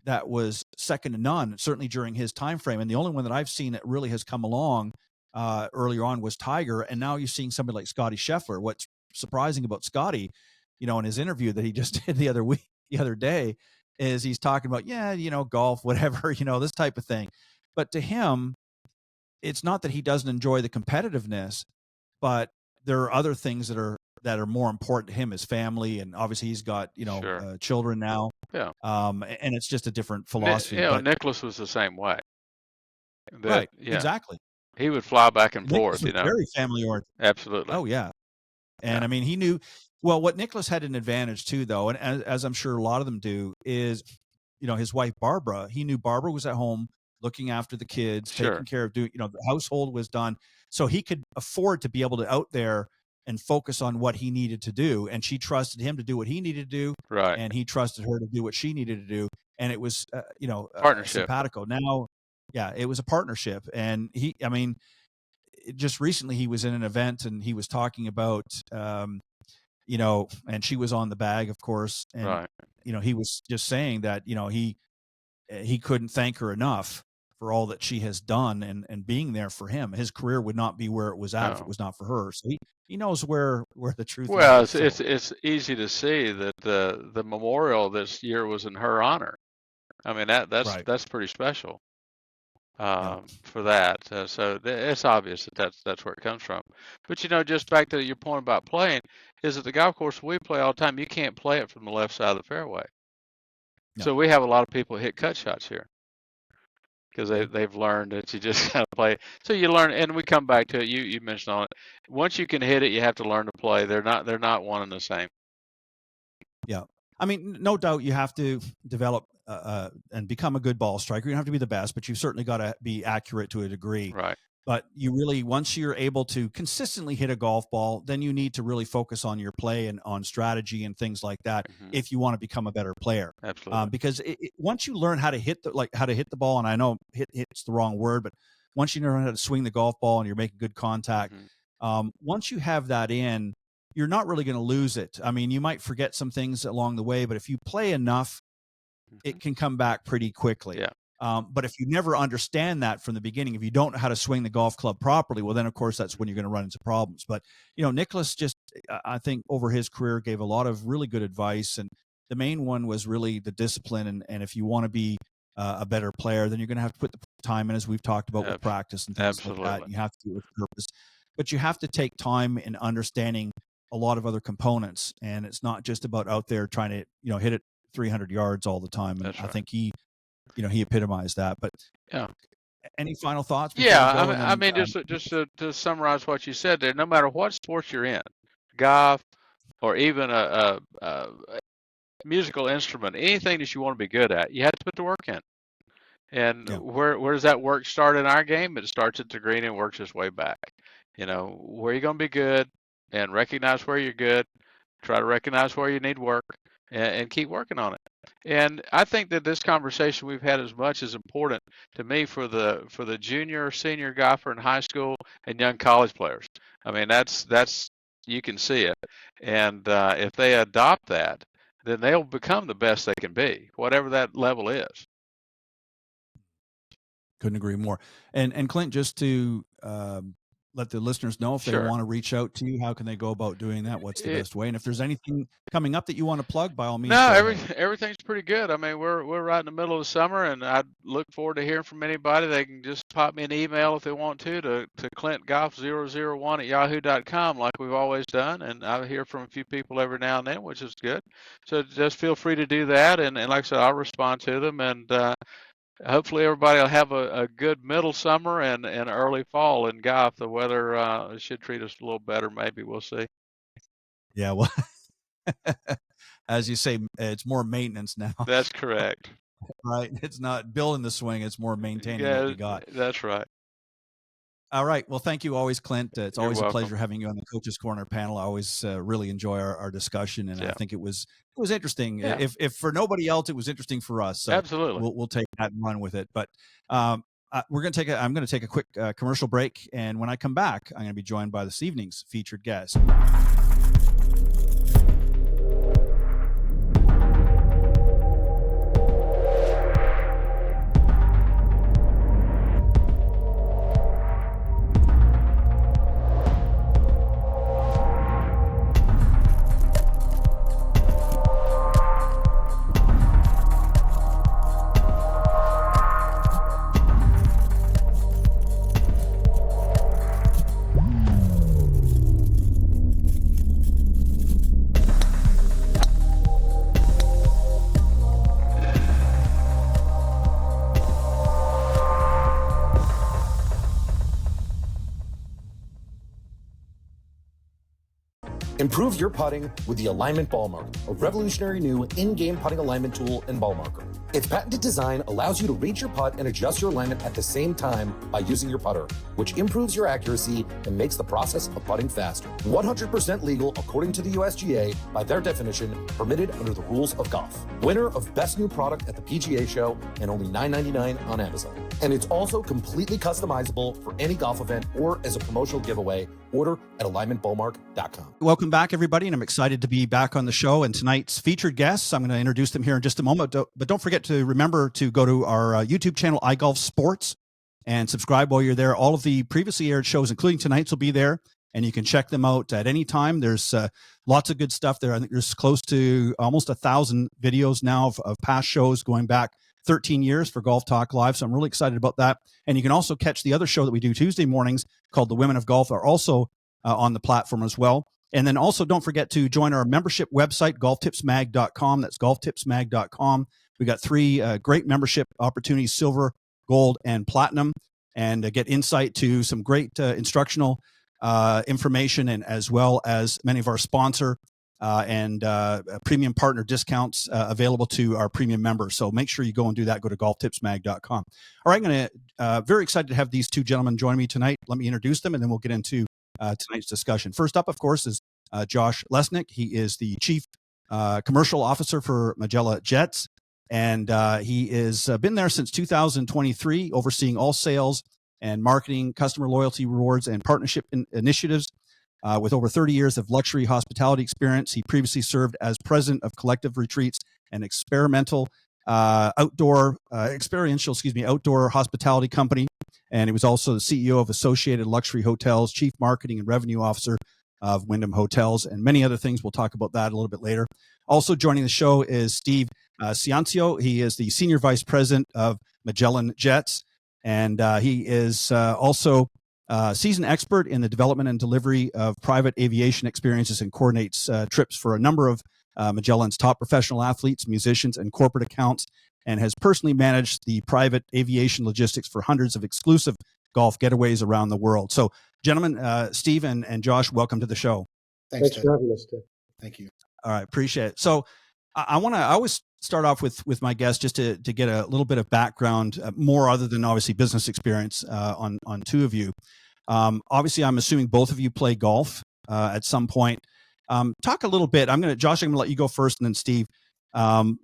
that was second to none, certainly during his time frame. And the only one that I've seen that really has come along earlier on was Tiger. And now you're seeing somebody like Scotty Scheffler. What's surprising about Scotty, in his interview that he just did the other day, is he's talking about, golf, whatever, this type of thing. But to him, it's not that he doesn't enjoy the competitiveness, but there are other things that are more important to him, his family, and obviously he's got Sure. children now. Yeah. And it's just a different philosophy. But Nicklaus was the same way. right, Yeah, exactly. he would fly back and Nicklaus forth. was very family oriented. Absolutely. Oh yeah, and Yeah. I mean he knew. Well, what Nicklaus had an advantage too, though, and as I'm sure a lot of them do, is his wife Barbara. He knew Barbara was at home looking after the kids, Sure. taking care of the household was done, so he could afford to be able to out there and focus on what he needed to do. And she trusted him to do what he needed to do, Right. and he trusted her to do what she needed to do. And it was, Partnership. simpatico. Now, yeah, it was a partnership. And just recently he was in an event and he was talking about, and she was on the bag, of course. And, Right. He was just saying that, he couldn't thank her enough for all that she has done and being there for him. His career would not be where it was at if it was not for her. So he knows where the truth is. Well, it's easy to see that the memorial this year was in her honor. I mean that's pretty special for that. So it's obvious that's where it comes from. But just back to your point about playing, is that the golf course we play all the time, you can't play it from the left side of the fairway. No. So we have a lot of people hit cut shots here because they've learned that you just kind of play. So you learn, and we come back to it. You mentioned on it. Once you can hit it, you have to learn to play. They're not one and the same. Yeah. I mean, no doubt you have to develop and become a good ball striker. You don't have to be the best, but you've certainly got to be accurate to a degree. Right. But you really, once you're able to consistently hit a golf ball, then you need to really focus on your play and on strategy and things like that if you want to become a better player. Absolutely. Because once you learn how to hit the ball, and I know hit's the wrong word, but once you learn how to swing the golf ball and you're making good contact, once you have that in, you're not really going to lose it. I mean, you might forget some things along the way, but if you play enough, it can come back pretty quickly. Yeah. But if you never understand that from the beginning, if you don't know how to swing the golf club properly, well, then of course that's when you're going to run into problems. But Nicklaus just, I think, over his career gave a lot of really good advice, and the main one was really the discipline. And if you want to be a better player, then you're going to have to put the time in, as we've talked about with practice and things like that. And you have to do it with purpose, but you have to take time in understanding a lot of other components, and it's not just about out there trying to hit it 300 yards all the time. And I think he epitomized that. But any final thoughts? I mean, just to summarize what you said there, no matter what sports you're in, golf or even a musical instrument, anything that you want to be good at, you have to put the work in. And where does that work start in our game? It starts at the green and works its way back. Where you're going to be good, and recognize where you're good, try to recognize where you need work, and keep working on it. And I think that this conversation we've had as much as important to me for the junior or senior golfer in high school and young college players. I mean, that's you can see it. And if they adopt that, then they'll become the best they can be, whatever that level is. Couldn't agree more. And Clint, just to let the listeners know, if they want to reach out to you, how can they go about doing that? What's the best way? And if there's anything coming up that you want to plug, by all means. No, everything's pretty good. I mean, we're right in the middle of the summer, and I look forward to hearing from anybody. They can just pop me an email if they want to clintgolf001@yahoo.com, like we've always done. And I hear from a few people every now and then, which is good. So just feel free to do that. And like I said, I'll respond to them. And hopefully everybody will have a good middle summer and early fall in golf. The weather should treat us a little better. Maybe we'll see. Yeah, well, as you say, it's more maintenance now. That's correct. Right. It's not building the swing. It's more maintaining what you got. That's right. All right. Well, thank you always, Clint. It's always welcome. A pleasure having you on the Coach's Corner panel. I always really enjoy our discussion, and I think it was interesting. Yeah. If for nobody else, it was interesting for us. So absolutely, we'll take that and run with it. But I'm going to take a quick commercial break, and when I come back, I'm going to be joined by this evening's featured guest. Improve your putting with the Alignment Ball Marker, a revolutionary new in-game putting alignment tool and ball marker. Its patented design allows you to reach your putt and adjust your alignment at the same time by using your putter, which improves your accuracy and makes the process of putting faster. 100% legal according to the USGA, by their definition, permitted under the rules of golf. Winner of Best New Product at the PGA Show and only $9.99 on Amazon. And it's also completely customizable for any golf event or as a promotional giveaway. Order at alignmentballmark.com. Welcome back, everybody, and I'm excited to be back on the show. And tonight's featured guests, I'm going to introduce them here in just a moment. But don't forget to remember to go to our YouTube channel, iGolf Sports, and subscribe while you're there. All of the previously aired shows, including tonight's, will be there, and you can check them out at any time. There's lots of good stuff there. I think there's close to almost 1,000 videos now of past shows going back 13 years for Golf Talk Live. So I'm really excited about that. And you can also catch the other show that we do Tuesday mornings called The Women of Golf, are also on the platform as well. And then also don't forget to join our membership website, golftipsmag.com. That's golftipsmag.com. We got 3 great membership opportunities, silver, gold, and platinum, and get insight to some great instructional information, and as well as many of our sponsor and premium partner discounts available to our premium members. So make sure you go and do that. Go to golftipsmag.com. All right, I'm going to very excited to have these two gentlemen join me tonight. Let me introduce them, and then we'll get into tonight's discussion. First up, of course, is Josh Lesnick. He is the Chief Commercial Officer for Magellan Jets, and he is been there since 2023, overseeing all sales and marketing, customer loyalty, rewards, and partnership initiatives. With over 30 years of luxury hospitality experience, he previously served as president of Collective Retreats and experiential outdoor hospitality company. And he was also the CEO of Associated Luxury Hotels, chief marketing and revenue officer of Wyndham Hotels, and many other things. We'll talk about that a little bit later. Also joining the show is Steve Ciancio. He is the senior vice president of Magellan Jets, and he is also seasoned expert in the development and delivery of private aviation experiences, and coordinates trips for a number of Magellan's top professional athletes, musicians, and corporate accounts, and has personally managed the private aviation logistics for hundreds of exclusive golf getaways around the world. So, gentlemen, Steve and Josh, welcome to the show. Thanks for having us, Ted. Thank you. All right, appreciate it. So, I always start off with my guests just to get a little bit of background, more other than obviously business experience on two of you. Obviously, I'm assuming both of you play golf at some point. Talk a little bit. Josh, I'm going to let you go first, and then Steve.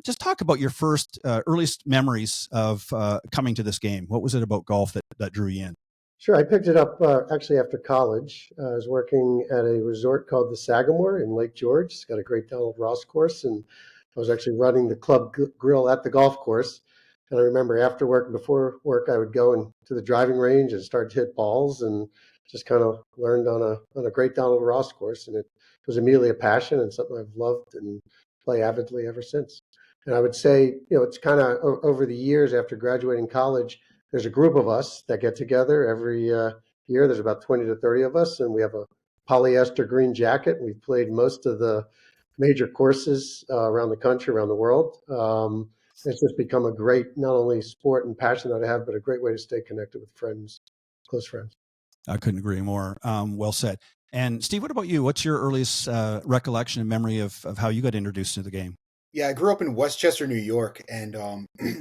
Just talk about your first earliest memories of coming to this game. What was it about golf that drew you in? Sure. I picked it up actually after college. I was working at a resort called the Sagamore in Lake George. It's got a great Donald Ross course, and I was actually running the club grill at the golf course. And I remember after work and before work, I would go to the driving range and start to hit balls, and just kind of learned on a great Donald Ross course. And it was immediately a passion and something I've loved and play avidly ever since. And I would say, it's kind of over the years after graduating college, there's a group of us that get together every year. There's about 20 to 30 of us, and we have a polyester green jacket. We've played most of the major courses around the country, around the world. It's just become a great, not only sport and passion that I have, but a great way to stay connected with friends, close friends. I couldn't agree more. Well said. And Steve, what about you? What's your earliest recollection and memory of how you got introduced to the game? Yeah, I grew up in Westchester, New York, and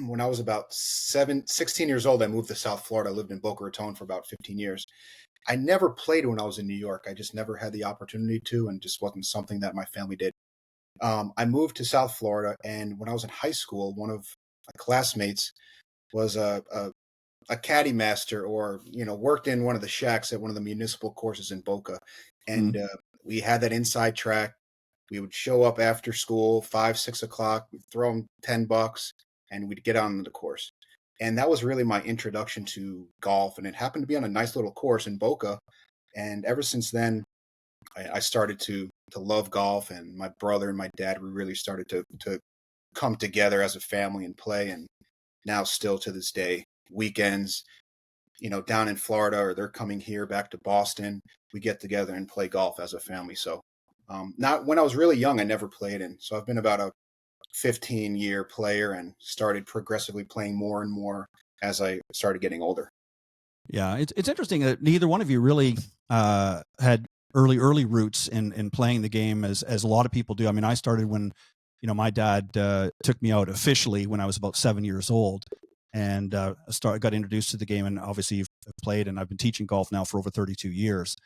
when I was about 16 years old, I moved to South Florida. I lived in Boca Raton for about 15 years. I never played when I was in New York. I just never had the opportunity to, and just wasn't something that my family did. I moved to South Florida, and when I was in high school, one of my classmates was a caddy master, or worked in one of the shacks at one of the municipal courses in Boca, and we had that inside track. We would show up after school, 5, 6 o'clock, we'd throw them $10, and we'd get on the course. And that was really my introduction to golf. And it happened to be on a nice little course in Boca. And ever since then, I started to love golf. And my brother and my dad, we really started to come together as a family and play. And now still to this day, weekends, down in Florida, or they're coming here back to Boston, we get together and play golf as a family. So not when I was really young, I never played in. So I've been about a 15-year player and started progressively playing more and more as I started getting older. Yeah, it's interesting that neither one of you really had early roots in playing the game as a lot of people do. I mean, I started when, my dad took me out officially when I was about 7 years old, and got introduced to the game. And obviously, you've played, and I've been teaching golf now for over 32 years.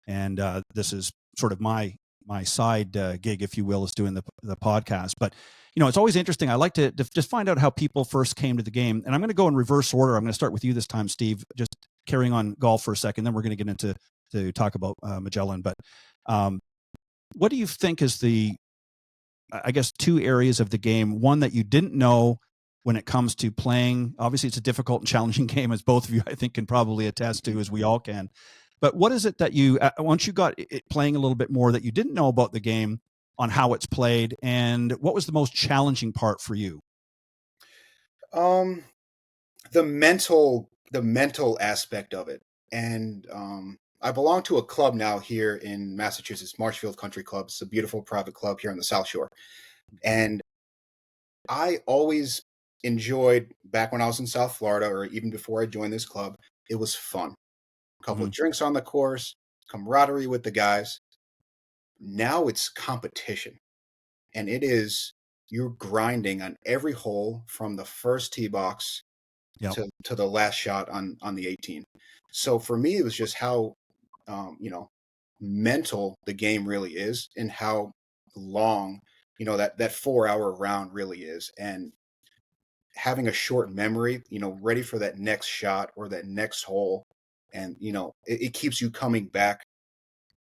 And this is sort of my side gig, if you will, is doing the podcast. But it's always interesting. I like to just find out how people first came to the game. And I'm going to go in reverse order. I'm going to start with you this time, Steve. Just carrying on golf for a second, then we're going to get into to talk about Magellan. But what do you think is I guess, two areas of the game? One that you didn't know when it comes to playing. Obviously, it's a difficult and challenging game, as both of you, I think, can probably attest to, as we all can. But what is it that you, once you got it playing a little bit more, that you didn't know about the game, on how it's played, and what was the most challenging part for you? The mental aspect of it. And I belong to a club now here in Massachusetts, Marshfield Country Club. It's a beautiful private club here on the South Shore. And I always enjoyed, back when I was in South Florida, or even before I joined this club, it was fun. A couple of drinks on the course, camaraderie with the guys. Now it's competition. And you're grinding on every hole from the first tee box to the last shot on the 18. So for me, it was just how, mental the game really is, and how long, that 4-hour round really is. And having a short memory, ready for that next shot or that next hole. And, it keeps you coming back.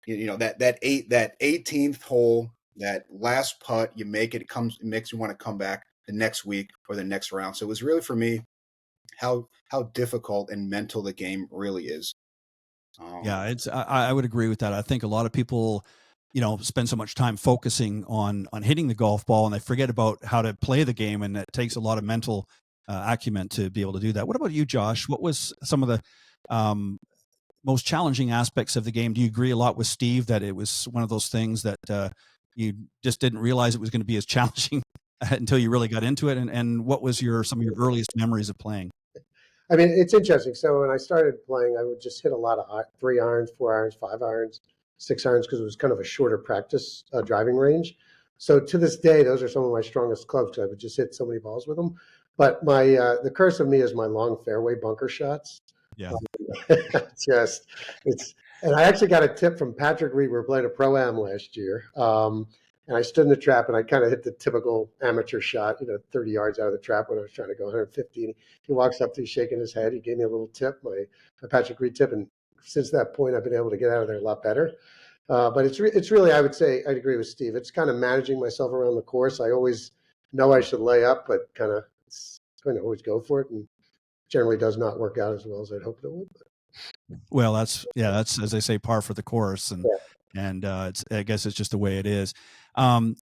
That 18th hole, that last putt, you make it, it makes you want to come back the next week or the next round. So it was really, for me, how difficult and mental the game really is. Yeah, I would agree with that. I think a lot of people, spend so much time focusing on hitting the golf ball, and they forget about how to play the game, and it takes a lot of mental acumen to be able to do that. What about you, Josh? What was some of the most challenging aspects of the game? Do you agree a lot with Steve that it was one of those things that you just didn't realize it was going to be as challenging until you really got into it? And what was some of your earliest memories of playing? I mean, it's interesting. So when I started playing, I would just hit a lot of 3 irons, 4 irons, 5 irons, 6 irons, because it was kind of a shorter practice driving range. So to this day, those are some of my strongest clubs, because I would just hit so many balls with them. But the curse of me is my long fairway bunker shots. Yeah. And I actually got a tip from Patrick Reed. We were playing a Pro-Am last year. And I stood in the trap, and I kind of hit the typical amateur shot, 30 yards out of the trap when I was trying to go 150. And he walks up to me shaking his head. He gave me a little tip, my Patrick Reed tip. And since that point, I've been able to get out of there a lot better. But it's really, I would say, I'd agree with Steve. It's kind of managing myself around the course. I always know I should lay up, but kind of always go for it. And generally does not work out as well as I'd hoped it would. Well, that's as they say, par for the course, and I guess it's just the way it is.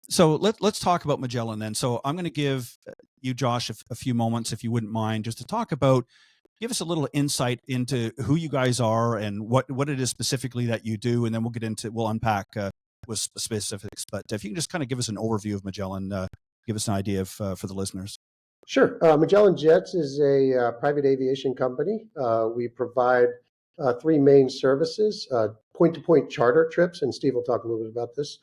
So let's talk about Magellan then. So I'm going to give you, Josh, a few moments, if you wouldn't mind, just to talk about, give us a little insight into who you guys are and what it is specifically that you do, and then we'll unpack with specifics. But if you can just kind of give us an overview of Magellan, give us an idea for the listeners. Sure. Magellan Jets is a private aviation company. We provide 3 main services: point-to-point charter trips, and Steve will talk a little bit about this,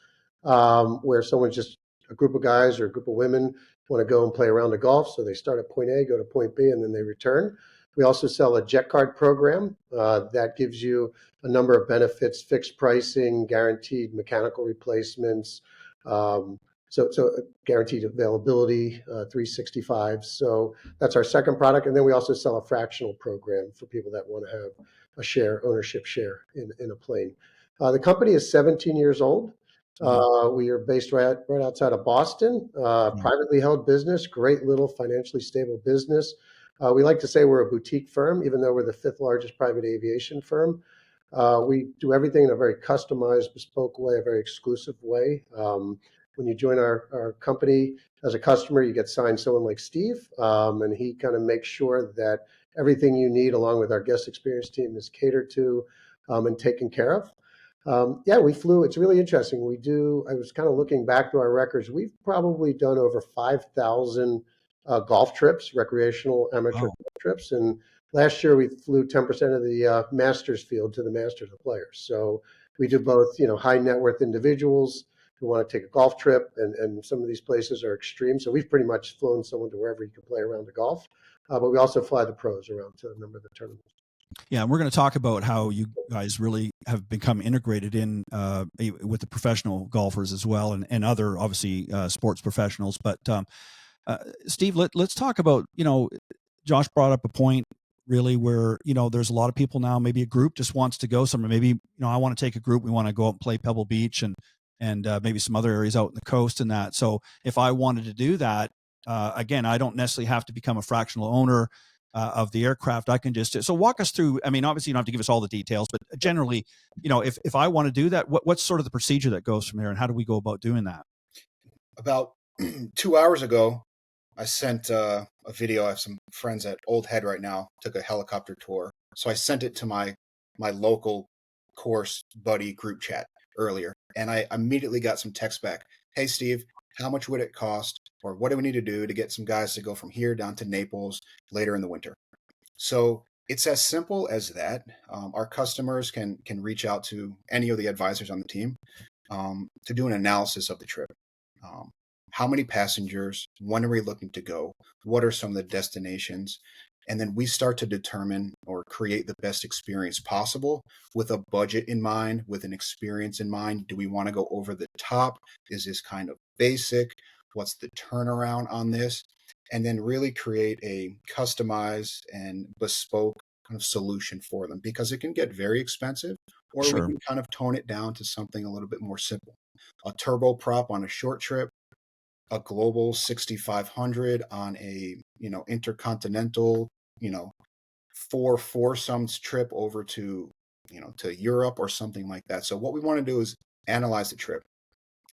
where a group of guys or a group of women want to go and play around the golf. So they start at point A, go to point B, and then they return. We also sell a jet card program that gives you a number of benefits: fixed pricing, guaranteed mechanical replacements, so guaranteed availability, 365. So that's our second product. And then we also sell a fractional program for people that want to have a ownership share in a plane. The company is 17 years old. We are based right outside of Boston, privately held business, great little financially stable business. We like to say we're a boutique firm, even though we're the 5th largest private aviation firm. We do everything in a very customized, bespoke way, a very exclusive way. When you join our company as a customer, you get signed someone like Steve, and he kind of makes sure that everything you need, along with our guest experience team, is catered to and taken care of. We flew. It's really interesting. I was kind of looking back to our records. We've probably done over 5,000 golf trips, recreational amateur golf trips. And last year we flew 10% of the Masters field to the Masters of players. So we do both, high net worth individuals who want to take a golf trip, and some of these places are extreme. So we've pretty much flown someone to wherever you can play around the golf. But we also fly the pros around to a number of the tournaments. Yeah, and we're going to talk about how you guys really have become integrated in with the professional golfers as well, and other obviously sports professionals. But Steve, let's talk about, Josh brought up a point really where, there's a lot of people now, maybe a group just wants to go somewhere. Maybe, I want to take a group. We want to go out and play Pebble Beach and maybe some other areas out in the coast and that. So if I wanted to do that, again, I don't necessarily have to become a fractional owner of the aircraft. I can just, so walk us through, I mean, obviously you don't have to give us all the details, but generally, if I want to do that, what's sort of the procedure that goes from there, and how do we go about doing that? About 2 hours ago, I sent a video. I have some friends at Old Head right now, took a helicopter tour. So I sent it to my local course buddy group chat earlier, and I immediately got some text back. Hey, Steve, how much would it cost, or what do we need to do to get some guys to go from here down to Naples later in the winter? So it's as simple as that. Our customers can reach out to any of the advisors on the team to do an analysis of the trip. How many passengers? When are we looking to go? What are some of the destinations? And then we start to determine or create the best experience possible with a budget in mind, with an experience in mind. Do we want to go over the top? Is this kind of basic? What's the turnaround on this? And then really create a customized and bespoke kind of solution for them, because it can get very expensive, or Sure. we can kind of tone it down to something a little bit more simple. A turboprop on a short trip, a global 6,500 on a, intercontinental, 4 foursomes trip over to, to Europe or something like that. So what we want to do is analyze the trip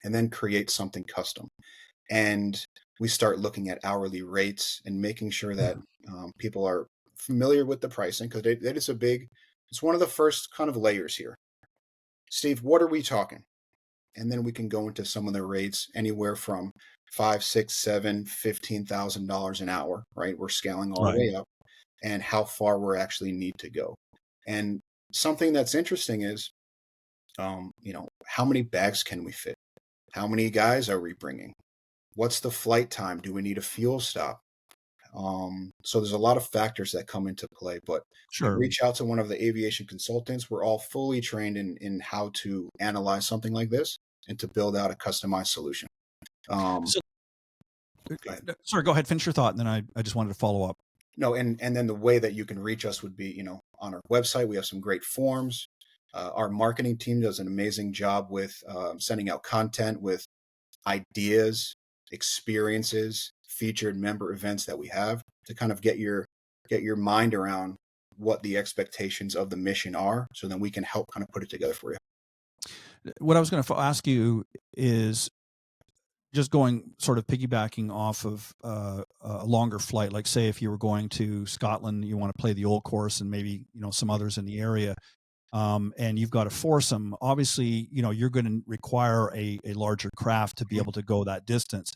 and then create something custom. And we start looking at hourly rates and making sure that people are familiar with the pricing, because it's one of the first kind of layers here. Steve, what are we talking? And then we can go into some of the rates anywhere from $5, $6, $7, $15,000 an hour, right? We're scaling all the way up, and how far we actually need to go. And something that's interesting is, how many bags can we fit? How many guys are we bringing? What's the flight time? Do we need a fuel stop? So there's a lot of factors that come into play, but Sure. reach out to one of the aviation consultants. We're all fully trained in how to analyze something like this and to build out a customized solution. Sorry, go ahead, finish your thought, and then I just wanted to follow up. No, and then the way that you can reach us would be, on our website. We have some great forms. Our marketing team does an amazing job with sending out content with ideas, experiences, featured member events that we have to kind of get your mind around what the expectations of the mission are, so then we can help kind of put it together for you. What I was going to ask you is just going sort of piggybacking off of a longer flight, like say if you were going to Scotland, you want to play the old course and maybe, some others in the area, and you've got a foursome, obviously, you're going to require a larger craft to be able to go that distance.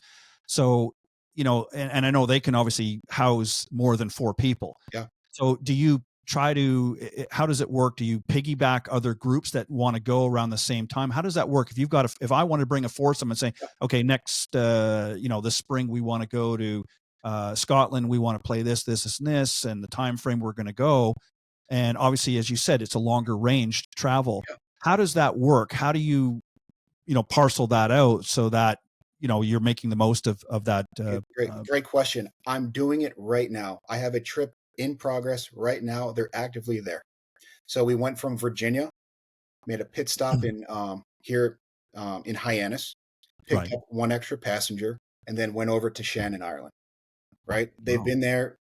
So, and I know they can obviously house more than 4 people. Yeah. So do you try to, how does it work? Do you piggyback other groups that want to go around the same time? How does that work? If you've got, if I want to bring a foursome and say, okay, next, this spring, we want to go to Scotland, we want to play this, and the time frame we're going to go. And obviously, as you said, it's a longer range travel. Yeah. How does that work? How do you, parcel that out so that, you're making the most of that? Great question. I'm doing it right now. I have a trip in progress right now. They're actively there. So we went from Virginia, made a pit stop in here in Hyannis, picked up 1 extra passenger, and then went over to Shannon, Ireland. Right? They've been there.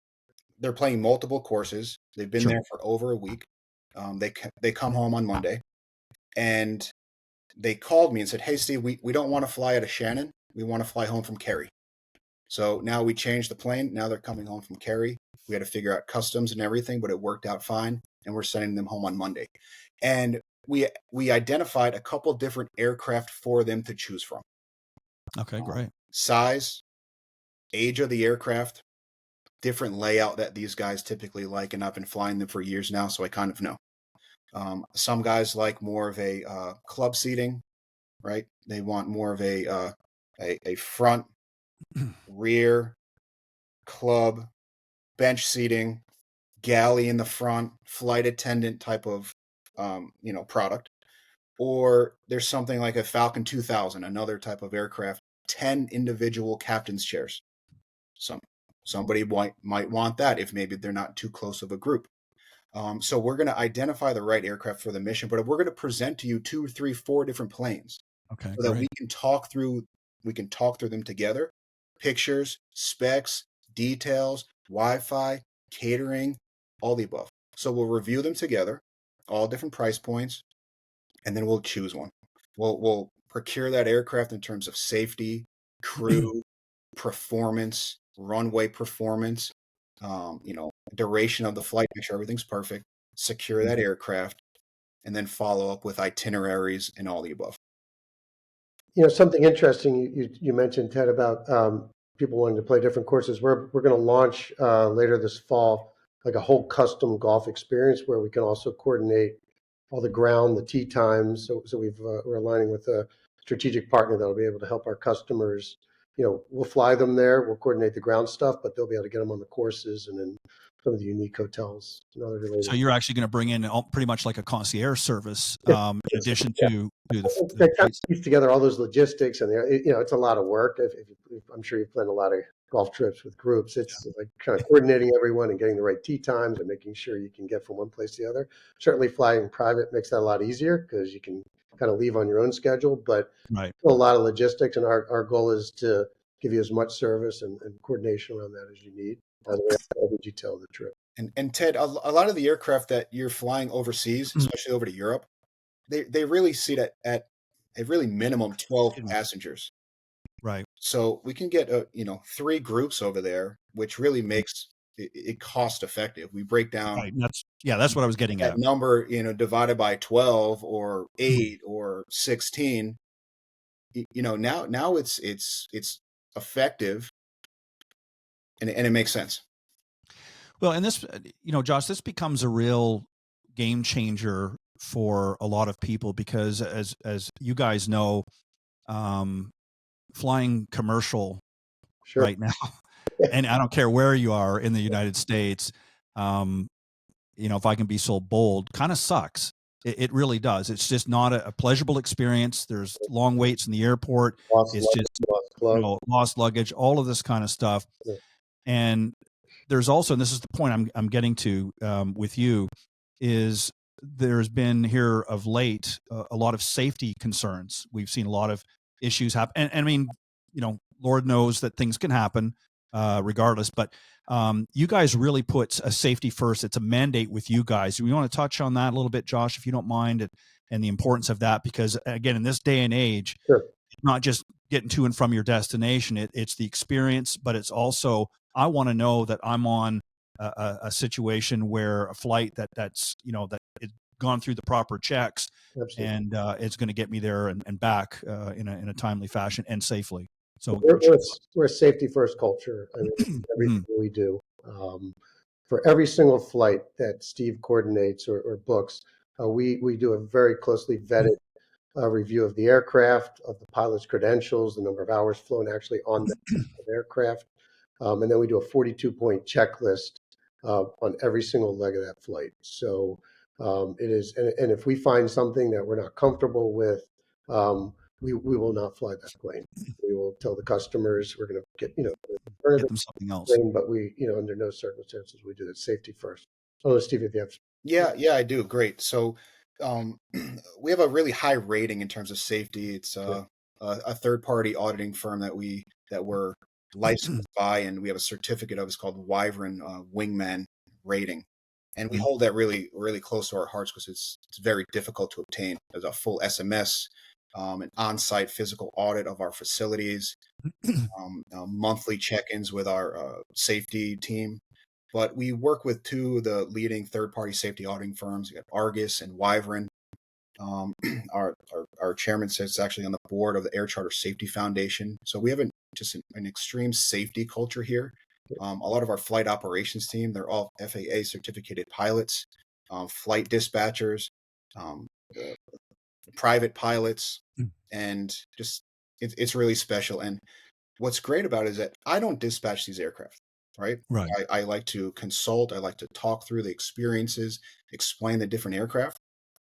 They're playing multiple courses. They've been there for over a week. They come home on Monday, and they called me and said, "Hey, Steve, we don't want to fly out of Shannon. We want to fly home from Kerry." So now we changed the plane. Now they're coming home from Kerry. We had to figure out customs and everything, but it worked out fine, and we're sending them home on Monday. And we identified a couple different aircraft for them to choose from. Okay, great. Size, age of the aircraft, different layout that these guys typically like, and I've been flying them for years now, so I kind of know. Some guys like more of a club seating, right? They want more of a front, rear, club, bench seating, galley in the front, flight attendant type of product. Or there's something like a Falcon 2000, another type of aircraft, 10 individual captain's chairs. Somebody might want that if maybe they're not too close of a group. So we're going to identify the right aircraft for the mission, but we're going to present to you 2, 3, 4 different planes, Okay, so that great. we can talk through them together. Pictures, specs, details, Wi-Fi, catering, all the above. So we'll review them together, all different price points, and then we'll choose one. We'll procure that aircraft in terms of safety, crew, performance, runway performance, duration of the flight, make sure everything's perfect, secure that aircraft, and then follow up with itineraries and all the above. Something interesting you mentioned, Ted, about people wanting to play different courses. We're going to launch later this fall, like a whole custom golf experience where we can also coordinate all the ground, the tee times. So we're aligning with a strategic partner that'll be able to help our customers. We'll fly them there, we'll coordinate the ground stuff, but they'll be able to get them on the courses and then some of the unique hotels and other related. So you're actually going to bring in pretty much like a concierge service, Yeah. in addition to They the kind of piece together all those logistics, and it's a lot of work. I'm sure you've planned a lot of golf trips with groups. It's like kind of coordinating everyone and getting the right tee times and making sure you can get from one place to the other. Certainly, flying private makes that a lot easier because you can kind of leave on your own schedule. But right. still a lot of logistics, and our goal is to give you as much service and coordination around that as you need, all the way up to every detail of the trip. And Ted, a lot of the aircraft that you're flying overseas, especially over to Europe, they really seat at a really minimum 12 passengers. Right. So we can get 3 groups over there, which really makes it cost effective. We break down Right. That's what I was getting that at. number, divided by 12 or 8 or 16. Now it's effective, and it makes sense. Well, and this, Josh, this becomes a real game changer for a lot of people because, as you guys know, flying commercial Sure. right now, and I don't care where you are in the United States, if I can be so bold, kind of sucks. It really does. It's just not a pleasurable experience. There's long waits in the airport. Lost It's luggage, just lost lost luggage, all of this kind of stuff. Yeah. And there's also, and this is the point I'm getting to with you, is there's been here of late a lot of safety concerns. We've seen a lot of issues happen, and I mean, Lord knows that things can happen regardless. But you guys really put a safety first. It's a mandate with you guys. We want to touch on that a little bit, Josh, if you don't mind, and the importance of that, because again, in this day and age, Sure. it's not just getting to and from your destination. It's the experience, but it's also, I want to know that I'm on a situation where a flight that's that it's gone through the proper checks. Absolutely. And it's going to get me there and back in a timely fashion and safely. So we're a safety first culture. I mean, everything we do. For every single flight that Steve coordinates or books, we do a very closely vetted review of the aircraft, of the pilot's credentials, the number of hours flown actually on the aircraft, and then we do a 42-point checklist on every single leg of that flight. So it is, and if we find something that we're not comfortable with, we will not fly that plane. We will tell the customers we're going to get get them something else. plane, but we under no circumstances we do that. Safety first. Oh, Steve, if you have. Yeah, I do. Great. So we have a really high rating in terms of safety. It's a third-party auditing firm that we're licensed by, and we have a certificate of. It's called Wyvern Wingman Rating, and we hold that really, really close to our hearts because it's very difficult to obtain. There's a full SMS, an on-site physical audit of our facilities, monthly check-ins with our safety team. But we work with 2 of the leading third-party safety auditing firms. We got Argus and Wyvern. Our chairman sits actually on the board of the Air Charter Safety Foundation. So we have an extreme safety culture here. A lot of our flight operations team, they're all FAA certificated pilots, flight dispatchers, um, uh, private pilots, Mm. and just it's really special. And what's great about it is that I don't dispatch these aircraft, right? Right. I like to consult. I like to talk through the experiences, explain the different aircraft.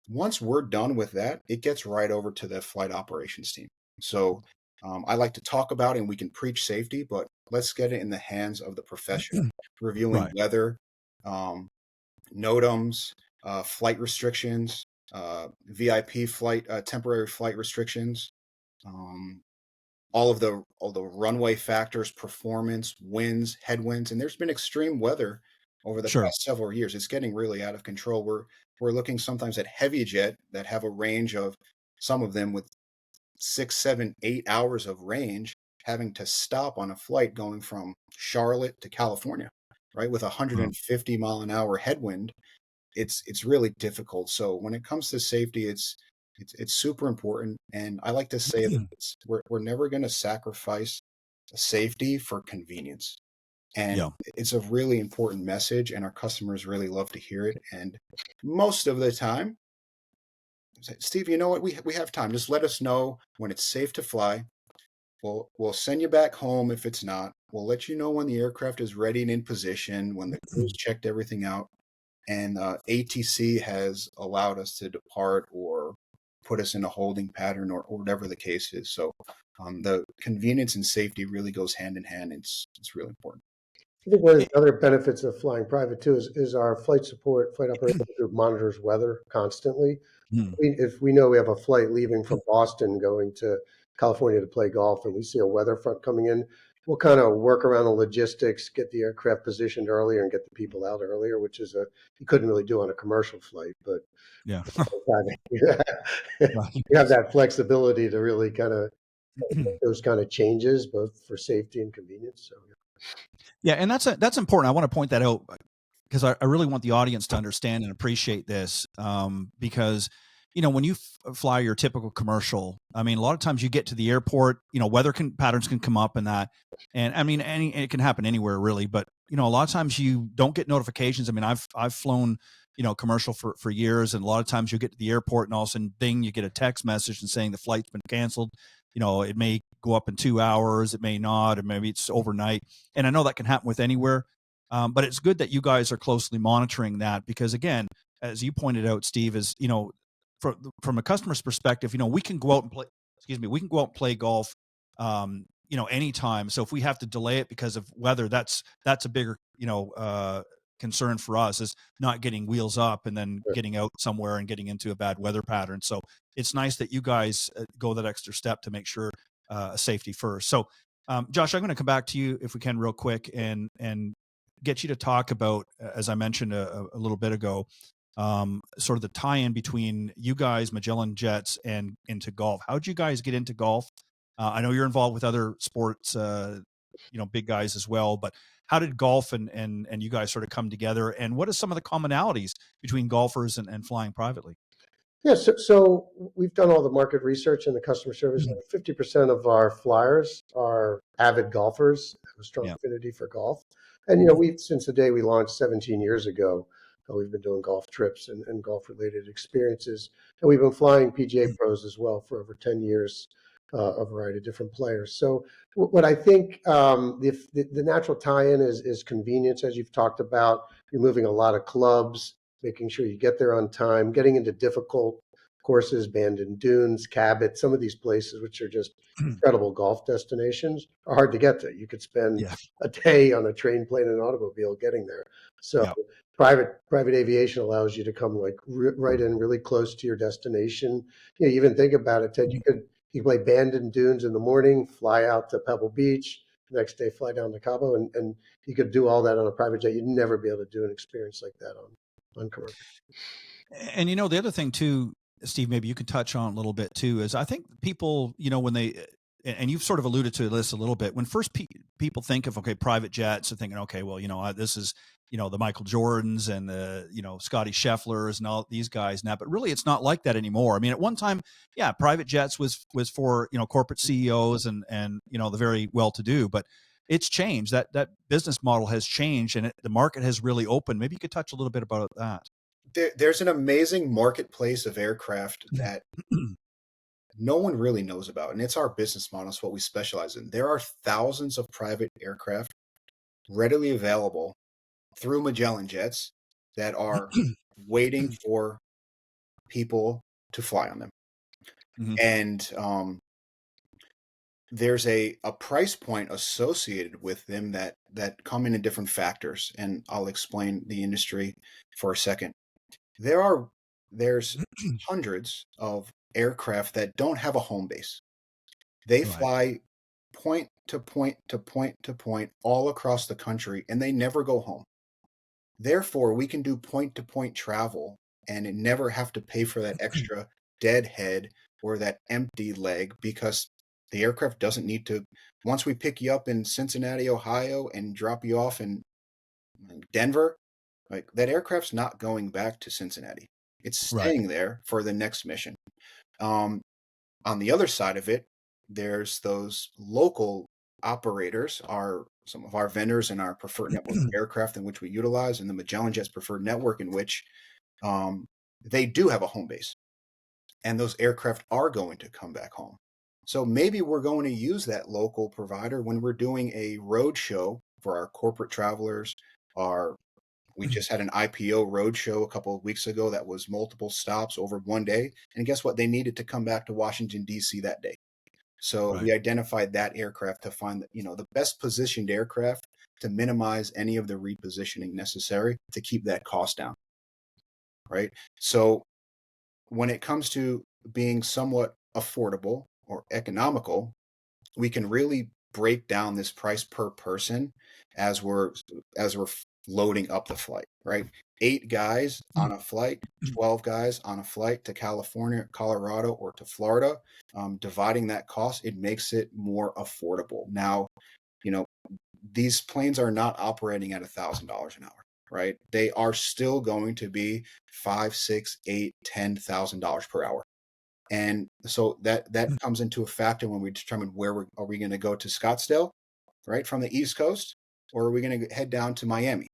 Once we're done with that, it gets right over to the flight operations team. So I like to talk about it and we can preach safety, but let's get it in the hands of the professional, reviewing Right. weather, um, NOTAMs, flight restrictions, VIP flight, temporary flight restrictions, um, all the runway factors, performance, winds, headwinds, and there's been extreme weather over the Sure. past several years. It's getting really out of control. We're looking sometimes at heavy jet that have a range of some of them with 6, 7, 8 hours of range, having to stop on a flight going from Charlotte to California, right, with a Wow. 150-mile-an-hour headwind. It's really difficult. So when it comes to safety, it's super important. And I like to say that we're never going to sacrifice safety for convenience. And Yeah. it's a really important message, and our customers really love to hear it. And most of the time, say, Steve, you know what? We have time. Just let us know when it's safe to fly. We'll send you back home if it's not. We'll let you know when the aircraft is ready and in position, when the crew's checked everything out, and ATC has allowed us to depart or put us in a holding pattern or whatever the case is. So the convenience and safety really goes hand in hand. It's really important. I think one of the other benefits of flying private too is our flight operations group monitors weather constantly. Mm. If we know we have a flight leaving from Boston going to California to play golf and we see a weather front coming in, we'll kind of work around the logistics, get the aircraft positioned earlier and get the people out earlier, which is you couldn't really do on a commercial flight, but Yeah. Right. you have that flexibility to really kind of make those kind of changes, both for safety and convenience. So Yeah, and that's important. I want to point that out because I really want the audience to understand and appreciate this, because when you fly your typical commercial, I mean, a lot of times you get to the airport, weather patterns can come up and that, and I mean, it can happen anywhere really, but a lot of times you don't get notifications. I mean, I've flown commercial for years, and a lot of times you get to the airport and all of a sudden, ding, you get a text message and saying the flight's been canceled. It may go up in 2 hours, it may not, or maybe it's overnight, and I know that can happen with anywhere. But it's good that you guys are closely monitoring that because, again, as you pointed out, Steve, is from a customer's perspective, we can go out and play. Excuse me, we can go out and play golf, anytime. So if we have to delay it because of weather, that's a bigger, concern for us is not getting wheels up and then getting out somewhere and getting into a bad weather pattern. So it's nice that you guys go that extra step to make sure safety first. So, Josh, I'm going to come back to you if we can real quick and get you to talk about, as I mentioned a little bit ago, sort of the tie-in between you guys, Magellan Jets, and into golf. How'd you guys get into golf? I know you're involved with other sports, big guys as well, but how did golf and you guys sort of come together? And what are some of the commonalities between golfers and flying privately? yeah, so we've done all the market research and the customer service. 50% of our flyers are avid golfers, have a strong Yeah. affinity for golf. And, we've, since the day we launched 17 years ago, we've been doing golf trips and golf related experiences. And we've been flying PGA pros as well for over 10 years, a variety of different players. So what I think the natural tie-in is convenience, as you've talked about. You're moving a lot of clubs, making sure you get there on time, getting into difficult courses, Bandon Dunes, Cabot, some of these places, which are just incredible golf destinations, are hard to get to. You could spend Yeah. a day on a train, plane, and automobile getting there. So Yeah. private aviation allows you to come like right in really close to your destination. You even think about it, Ted, you play Bandon Dunes in the morning, fly out to Pebble Beach, the next day fly down to Cabo, and you could do all that on a private jet. You'd never be able to do an experience like that on commercial. And the other thing too, Steve, maybe you could touch on a little bit too, is I think people, when they, and you've sort of alluded to this a little bit, when first people think of, okay, private jets, are thinking, okay, well, this is, the Michael Jordans and the, Scotty Schefflers and all these guys now, but really it's not like that anymore. I mean, at one time, yeah, private jets was for, corporate CEOs and, the very well-to-do, but it's changed. That business model has changed and the market has really opened. Maybe you could touch a little bit about that. There's an amazing marketplace of aircraft that no one really knows about, and it's our business model. It's what we specialize in. There are thousands of private aircraft readily available through Magellan Jets that are waiting for people to fly on them. Mhm. And there's a price point associated with them that come in different factors, and I'll explain the industry for a second. There's hundreds of aircraft that don't have a home base. They Right. fly point to point to point to point all across the country, and they never go home. Therefore, we can do point to point travel and never have to pay for that extra deadhead or that empty leg, because the aircraft doesn't need to. Once we pick you up in Cincinnati, Ohio, and drop you off in Denver, like, that aircraft's not going back to Cincinnati. It's Right. staying there for the next mission. Um, on the other side of it, there's those local operators, are some of our vendors in our preferred network of aircraft in which we utilize, and the Magellan Jets preferred network in which they do have a home base, and those aircraft are going to come back home. So maybe we're going to use that local provider when we're doing a road show for our corporate travelers. We just had an IPO roadshow a couple of weeks ago that was multiple stops over one day. And guess what? They needed to come back to Washington, D.C. that day. So Right. we identified that aircraft to find the best positioned aircraft to minimize any of the repositioning necessary to keep that cost down. Right. So when it comes to being somewhat affordable or economical, we can really break down this price per person as we're loading up the flight, right? 8 guys on a flight, 12 guys on a flight to California, Colorado, or to Florida. Dividing that cost, it makes it more affordable. Now, these planes are not operating at $1,000 an hour, right? They are still going to be $5, $6, $8, $10,000 per hour. And so that comes into a factor when we determine where are we going to go to Scottsdale, right, from the East Coast, or are we going to head down to Miami,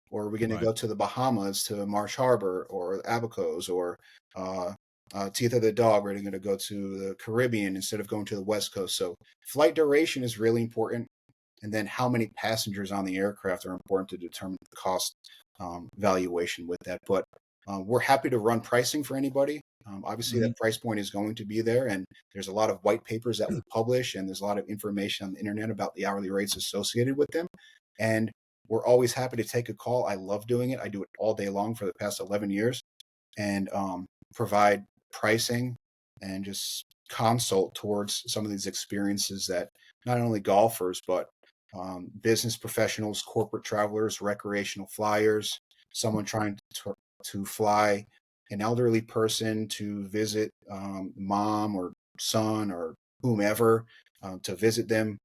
or are we going to Right. go to the Bahamas, to Marsh Harbor, or Abacos, or Teeth of the Dog? We're going to go to the Caribbean instead of going to the West Coast. So flight duration is really important, and then how many passengers on the aircraft are important to determine the cost valuation with that. But we're happy to run pricing for anybody. Obviously, Mhm. that price point is going to be there, and there's a lot of white papers that we publish, and there's a lot of information on the internet about the hourly rates associated with them. And we're always happy to take a call. I love doing it. I do it all day long for the past 11 years, and provide pricing and just consult towards some of these experiences that not only golfers, but business professionals, corporate travelers, recreational flyers, someone trying to fly an elderly person to visit mom or son or whomever, to visit them,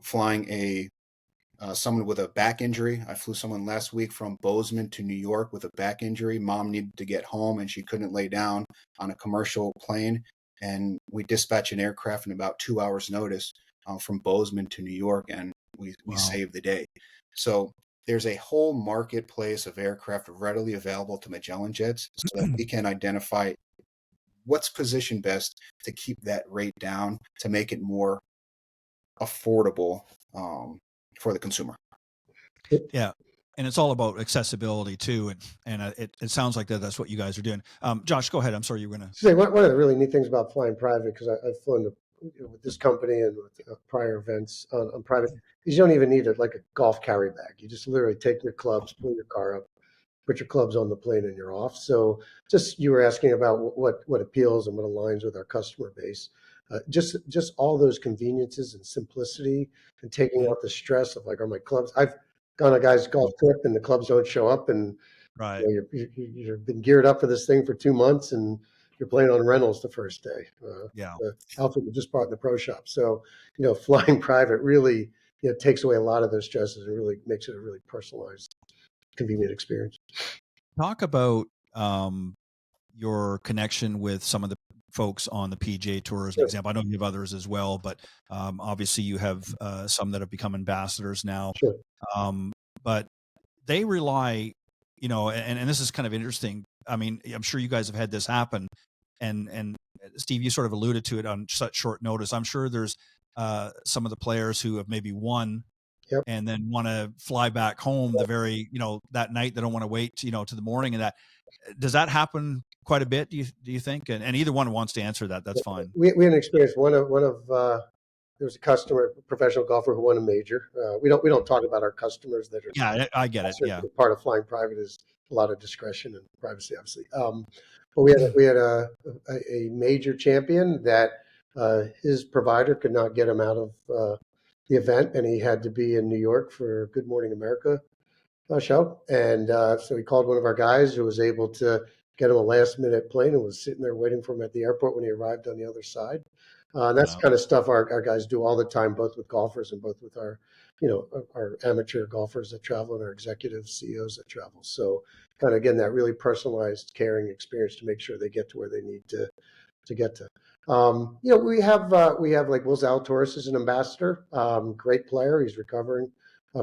flying someone with a back injury. I flew someone last week from Bozeman to New York with a back injury. Mom needed to get home and she couldn't lay down on a commercial plane, and we dispatched an aircraft in about 2 hours notice from Bozeman to New York, and we Wow. saved the day. So there's a whole marketplace of aircraft readily available to Magellan Jets, so that we can identify what's positioned best to keep that rate down, to make it more affordable for the consumer. Yeah. And it's all about accessibility too. And it sounds like that's what you guys are doing. Josh, go ahead. I'm sorry, you were going to. Say, one of the really neat things about flying private, because I've flown with this company and with prior events on private, is you don't even need like a golf carry bag. You just literally take your clubs, pull your car up, put your clubs on the plane, and you're off. So just, you were asking about what appeals and what aligns with our customer base. Just all those conveniences and simplicity, and taking out the stress of like, are my clubs? I've gone on a guy's golf trip and the clubs don't show up, and Right. you've been geared up for this thing for 2 months, and you're playing on rentals the first day. Yeah. The outfit you just bought in the pro shop. So, flying private really, takes away a lot of those stresses and really makes it a really personalized, convenient experience. Talk about your connection with some of the folks on the PGA Tour as an Sure. example. I know you have others as well, but obviously you have some that have become ambassadors now. Sure. But they rely, and this is kind of interesting. I mean, I'm sure you guys have had this happen, and Steve, you sort of alluded to it on such short notice. I'm sure there's some of the players who have maybe won Yep. and then want to fly back home the very, that night. They don't want to wait, to the morning. And that, does that happen quite a bit? Do you think? And either one wants to answer that. That's fine. We had an experience. There was a customer, a professional golfer who won a major. We don't talk about our customers that are. Yeah, I get it. Yeah. Part of flying private is a lot of discretion and privacy, obviously. But we had a major champion that his provider could not get him out of the event, and he had to be in New York for Good Morning America show. And so he called one of our guys who was able to get him a last minute plane and was sitting there waiting for him at the airport when he arrived on the other side. And that's kind of stuff our guys do all the time, both with golfers and both with our amateur golfers that travel and our executive CEOs that travel. So kind of, again, that really personalized, caring experience to make sure they get to where they need to get to. We have like Will Zalatoris is an ambassador, great player. He's recovering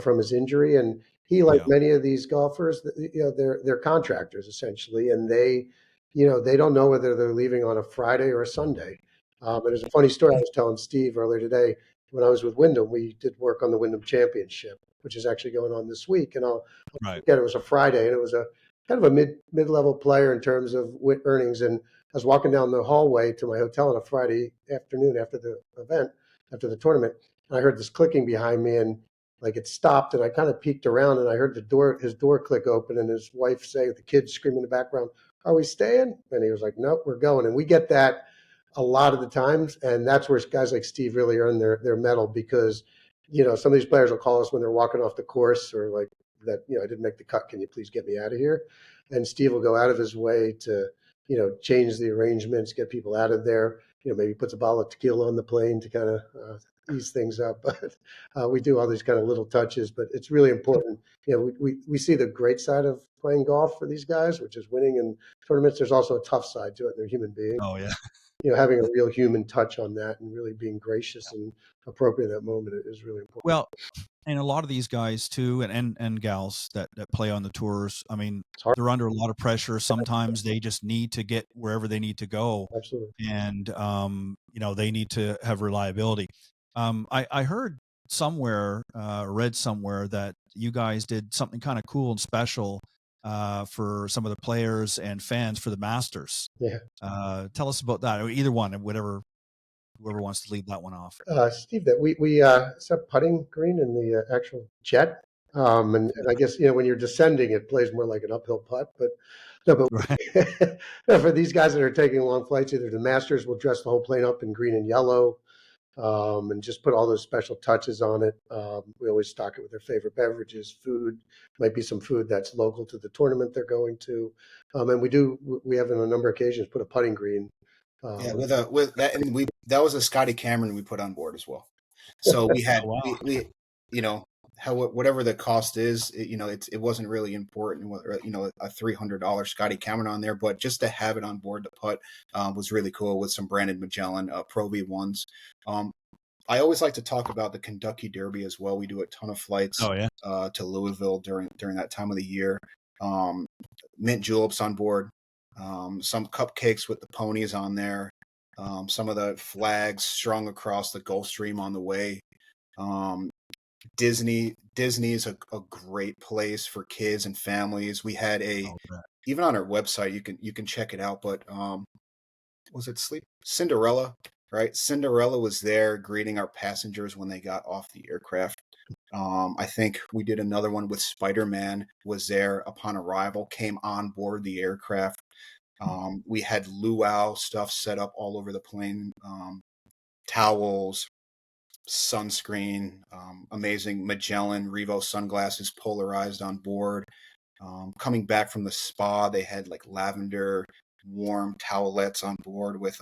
from his injury, and he, like many of these golfers, they're contractors essentially, and they don't know whether they're leaving on a Friday or a Sunday. And there's a funny story I was telling Steve earlier today. When I was with Wyndham, we did work on the Wyndham Championship, which is actually going on this week. And I'll forget, it was a Friday, and it was a kind of a mid-level player in terms of earnings. And I was walking down the hallway to my hotel on a Friday afternoon after the event, after the tournament, and I heard this clicking behind me, and like it stopped, and I kind of peeked around, and I heard his door click open, and his wife say, with the kids screaming in the background, "Are we staying?" And he was like, "Nope, we're going." And we get that a lot of the times, and that's where guys like Steve really earn their medal, because some of these players will call us when they're walking off the course, or like that, I didn't make the cut, can you please get me out of here? And Steve will go out of his way to change the arrangements, get people out of there, maybe puts a bottle of tequila on the plane to kind of ease things up. But we do all these kind of little touches, but it's really important. We see the great side of playing golf for these guys, which is winning in tournaments. There's also a tough side to it. They're human beings. Oh yeah. Having a real human touch on that and really being gracious and appropriate in that moment is really important. Well, and a lot of these guys too, and gals that play on the tours, I mean, they're under a lot of pressure. Sometimes they just need to get wherever they need to go. Absolutely. And, they need to have reliability. I heard somewhere, read somewhere that you guys did something kind of cool and special for some of the players and fans for the Masters. Yeah. Tell us about that, or either one, whoever wants to lead that one off. Steve, that we set putting green in the actual jet, and I guess when you're descending, it plays more like an uphill putt. But no, but for these guys that are taking long flights, either the Masters will dress the whole plane up in green and yellow, and just put all those special touches on it. We always stock it with their favorite beverages, food. Might be some food that's local to the tournament they're going to, and we have on a number of occasions put a putting green. With that, and that was a Scotty Cameron we put on board as well. So we had we whatever the cost is, it wasn't really important. A $300 Scotty Cameron on there, but just to have it on board to putt was really cool, with some branded Magellan Pro V1s. I always like to talk about the Kentucky Derby as well. We do a ton of flights to Louisville during that time of the year. Mint juleps on board. Some cupcakes with the ponies on there, some of the flags strung across the Gulf Stream on the way. Disney is a great place for kids and families. We had even on our website, you can check it out, but was it Cinderella, right? Cinderella was there greeting our passengers when they got off the aircraft. I think we did another one with Spider-Man was there upon arrival, came on board the aircraft. We had luau stuff set up all over the plane, towels, sunscreen, amazing Magellan Revo sunglasses polarized on board. Coming back from the spa, they had like lavender warm towelettes on board with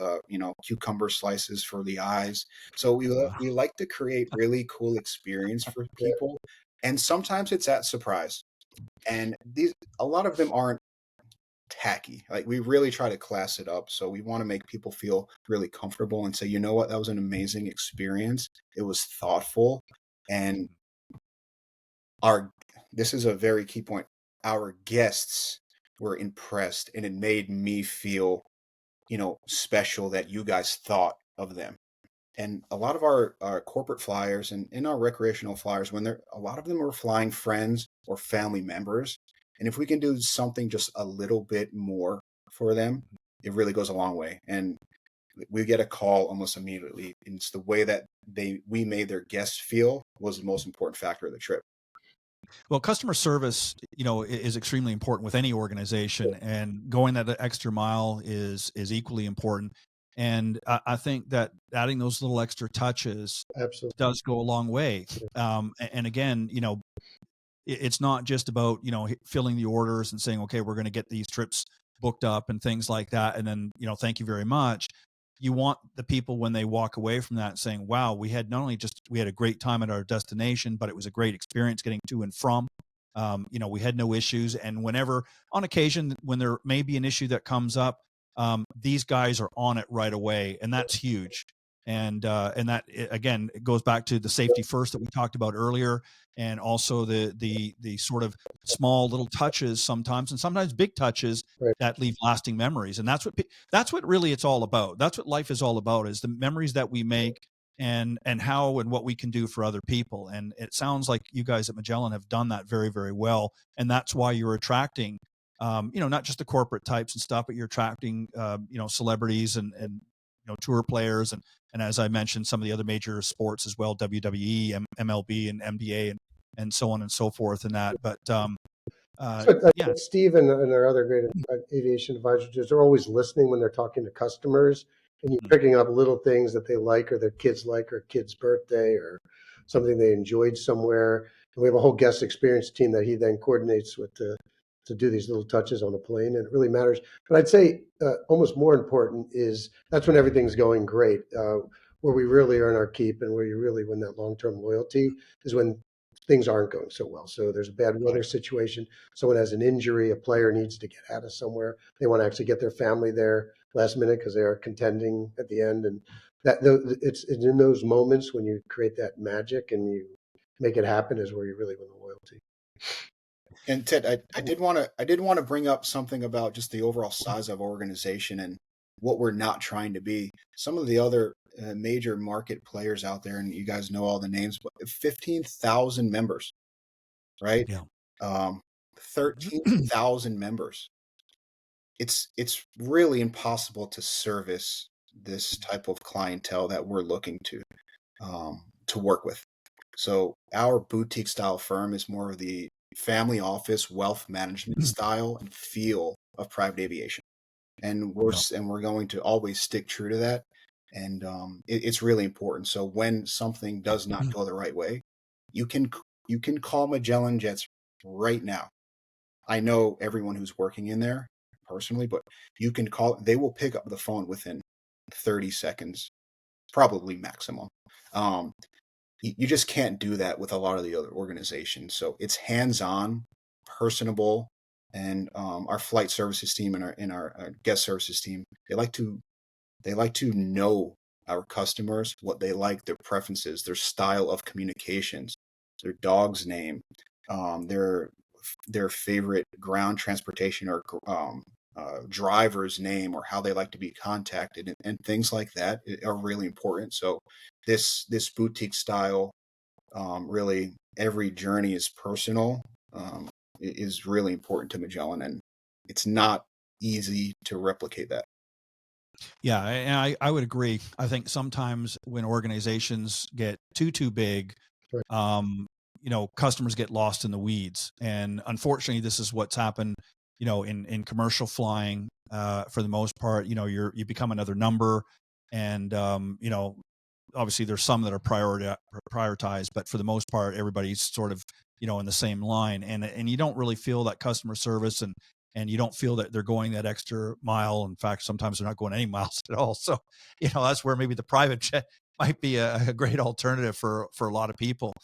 cucumber slices for the eyes. So we like to create really cool experience for people, and sometimes it's at surprise. And a lot of them aren't tacky. Like, we really try to class it up, so we want to make people feel really comfortable and say, you know what, that was an amazing experience. It was thoughtful, and this is a very key point. our guests were impressed, and it made me feel, special that you guys thought of them. And a lot of our corporate flyers and in our recreational flyers, a lot of them are flying friends or family members. And if we can do something just a little bit more for them, it really goes a long way. And we get a call almost immediately. And it's the way that we made their guests feel was the most important factor of the trip. Well, customer service, is extremely important with any organization, and going that extra mile is equally important. And I think that adding those little extra touches Absolutely. does go a long way. And again, it's not just about, filling the orders and saying, okay, we're going to get these trips booked up and things like that. And then, thank you very much. You want the people when they walk away from that saying, wow, we had a great time at our destination, but it was a great experience getting to and from. We had no issues. And whenever, on occasion, when there may be an issue that comes up, these guys are on it right away. And that's huge. And that, again, it goes back to the safety first that we talked about earlier, and also the sort of small little touches sometimes, and sometimes big touches Right. that leave lasting memories. And that's what really it's all about. That's what life is all about, is the memories that we make and how and what we can do for other people. And it sounds like you guys at Magellan have done that very, very well. And that's why you're attracting, not just the corporate types and stuff, but you're attracting, celebrities and tour players, and as I mentioned, some of the other major sports as well, WWE, MLB, and NBA, and so on and so forth, and that. But yeah, Steve and our other great aviation advisors are always listening when they're talking to customers, and you're picking up little things that they like or their kids like, or kid's birthday or something they enjoyed somewhere. And we have a whole guest experience team that he then coordinates with to do these little touches on a plane, and it really matters. But I'd say almost more important is that's when everything's going great. Where we really earn our keep and where you really win that long-term loyalty is when things aren't going so well. So there's a bad weather situation. Someone has an injury, a player needs to get out of somewhere. They want to actually get their family there last minute because they are contending at the end. And it's in those moments when you create that magic and you make it happen is where you really win the loyalty. And Ted, I did want to bring up something about just the overall size of our organization and what we're not trying to be. Some of the other major market players out there, and you guys know all the names, but 15,000 members, right? Yeah. 13,000 members. It's really impossible to service this type of clientele that we're looking to work with. So our boutique style firm is more of the family office wealth management style and feel of private aviation, and we're going to always stick true to that. And it's really important. So when something does not go the right way, you can call Magellan Jets right now. I know everyone who's working in there personally, but you can call. They will pick up the phone within 30 seconds, probably maximum. You just can't do that with a lot of the other organizations. So it's hands-on, personable, and our flight services team and our guest services team, they like to know our customers, what they like, their preferences, their style of communications, their dog's name, their favorite ground transportation or driver's name, or how they like to be contacted, and things like that are really important. So this boutique style, really every journey is personal, is really important to Magellan, and it's not easy to replicate that. Yeah, and I would agree. I think sometimes when organizations get too big, Right. Customers get lost in the weeds. And unfortunately, this is what's happened, in commercial flying, for the most part. You become another number, and obviously there's some that are prioritized, but for the most part, everybody's sort of, in the same line, and you don't really feel that customer service, and you don't feel that they're going that extra mile. In fact, sometimes they're not going any miles at all. So, that's where maybe the private jet might be a great alternative for a lot of people.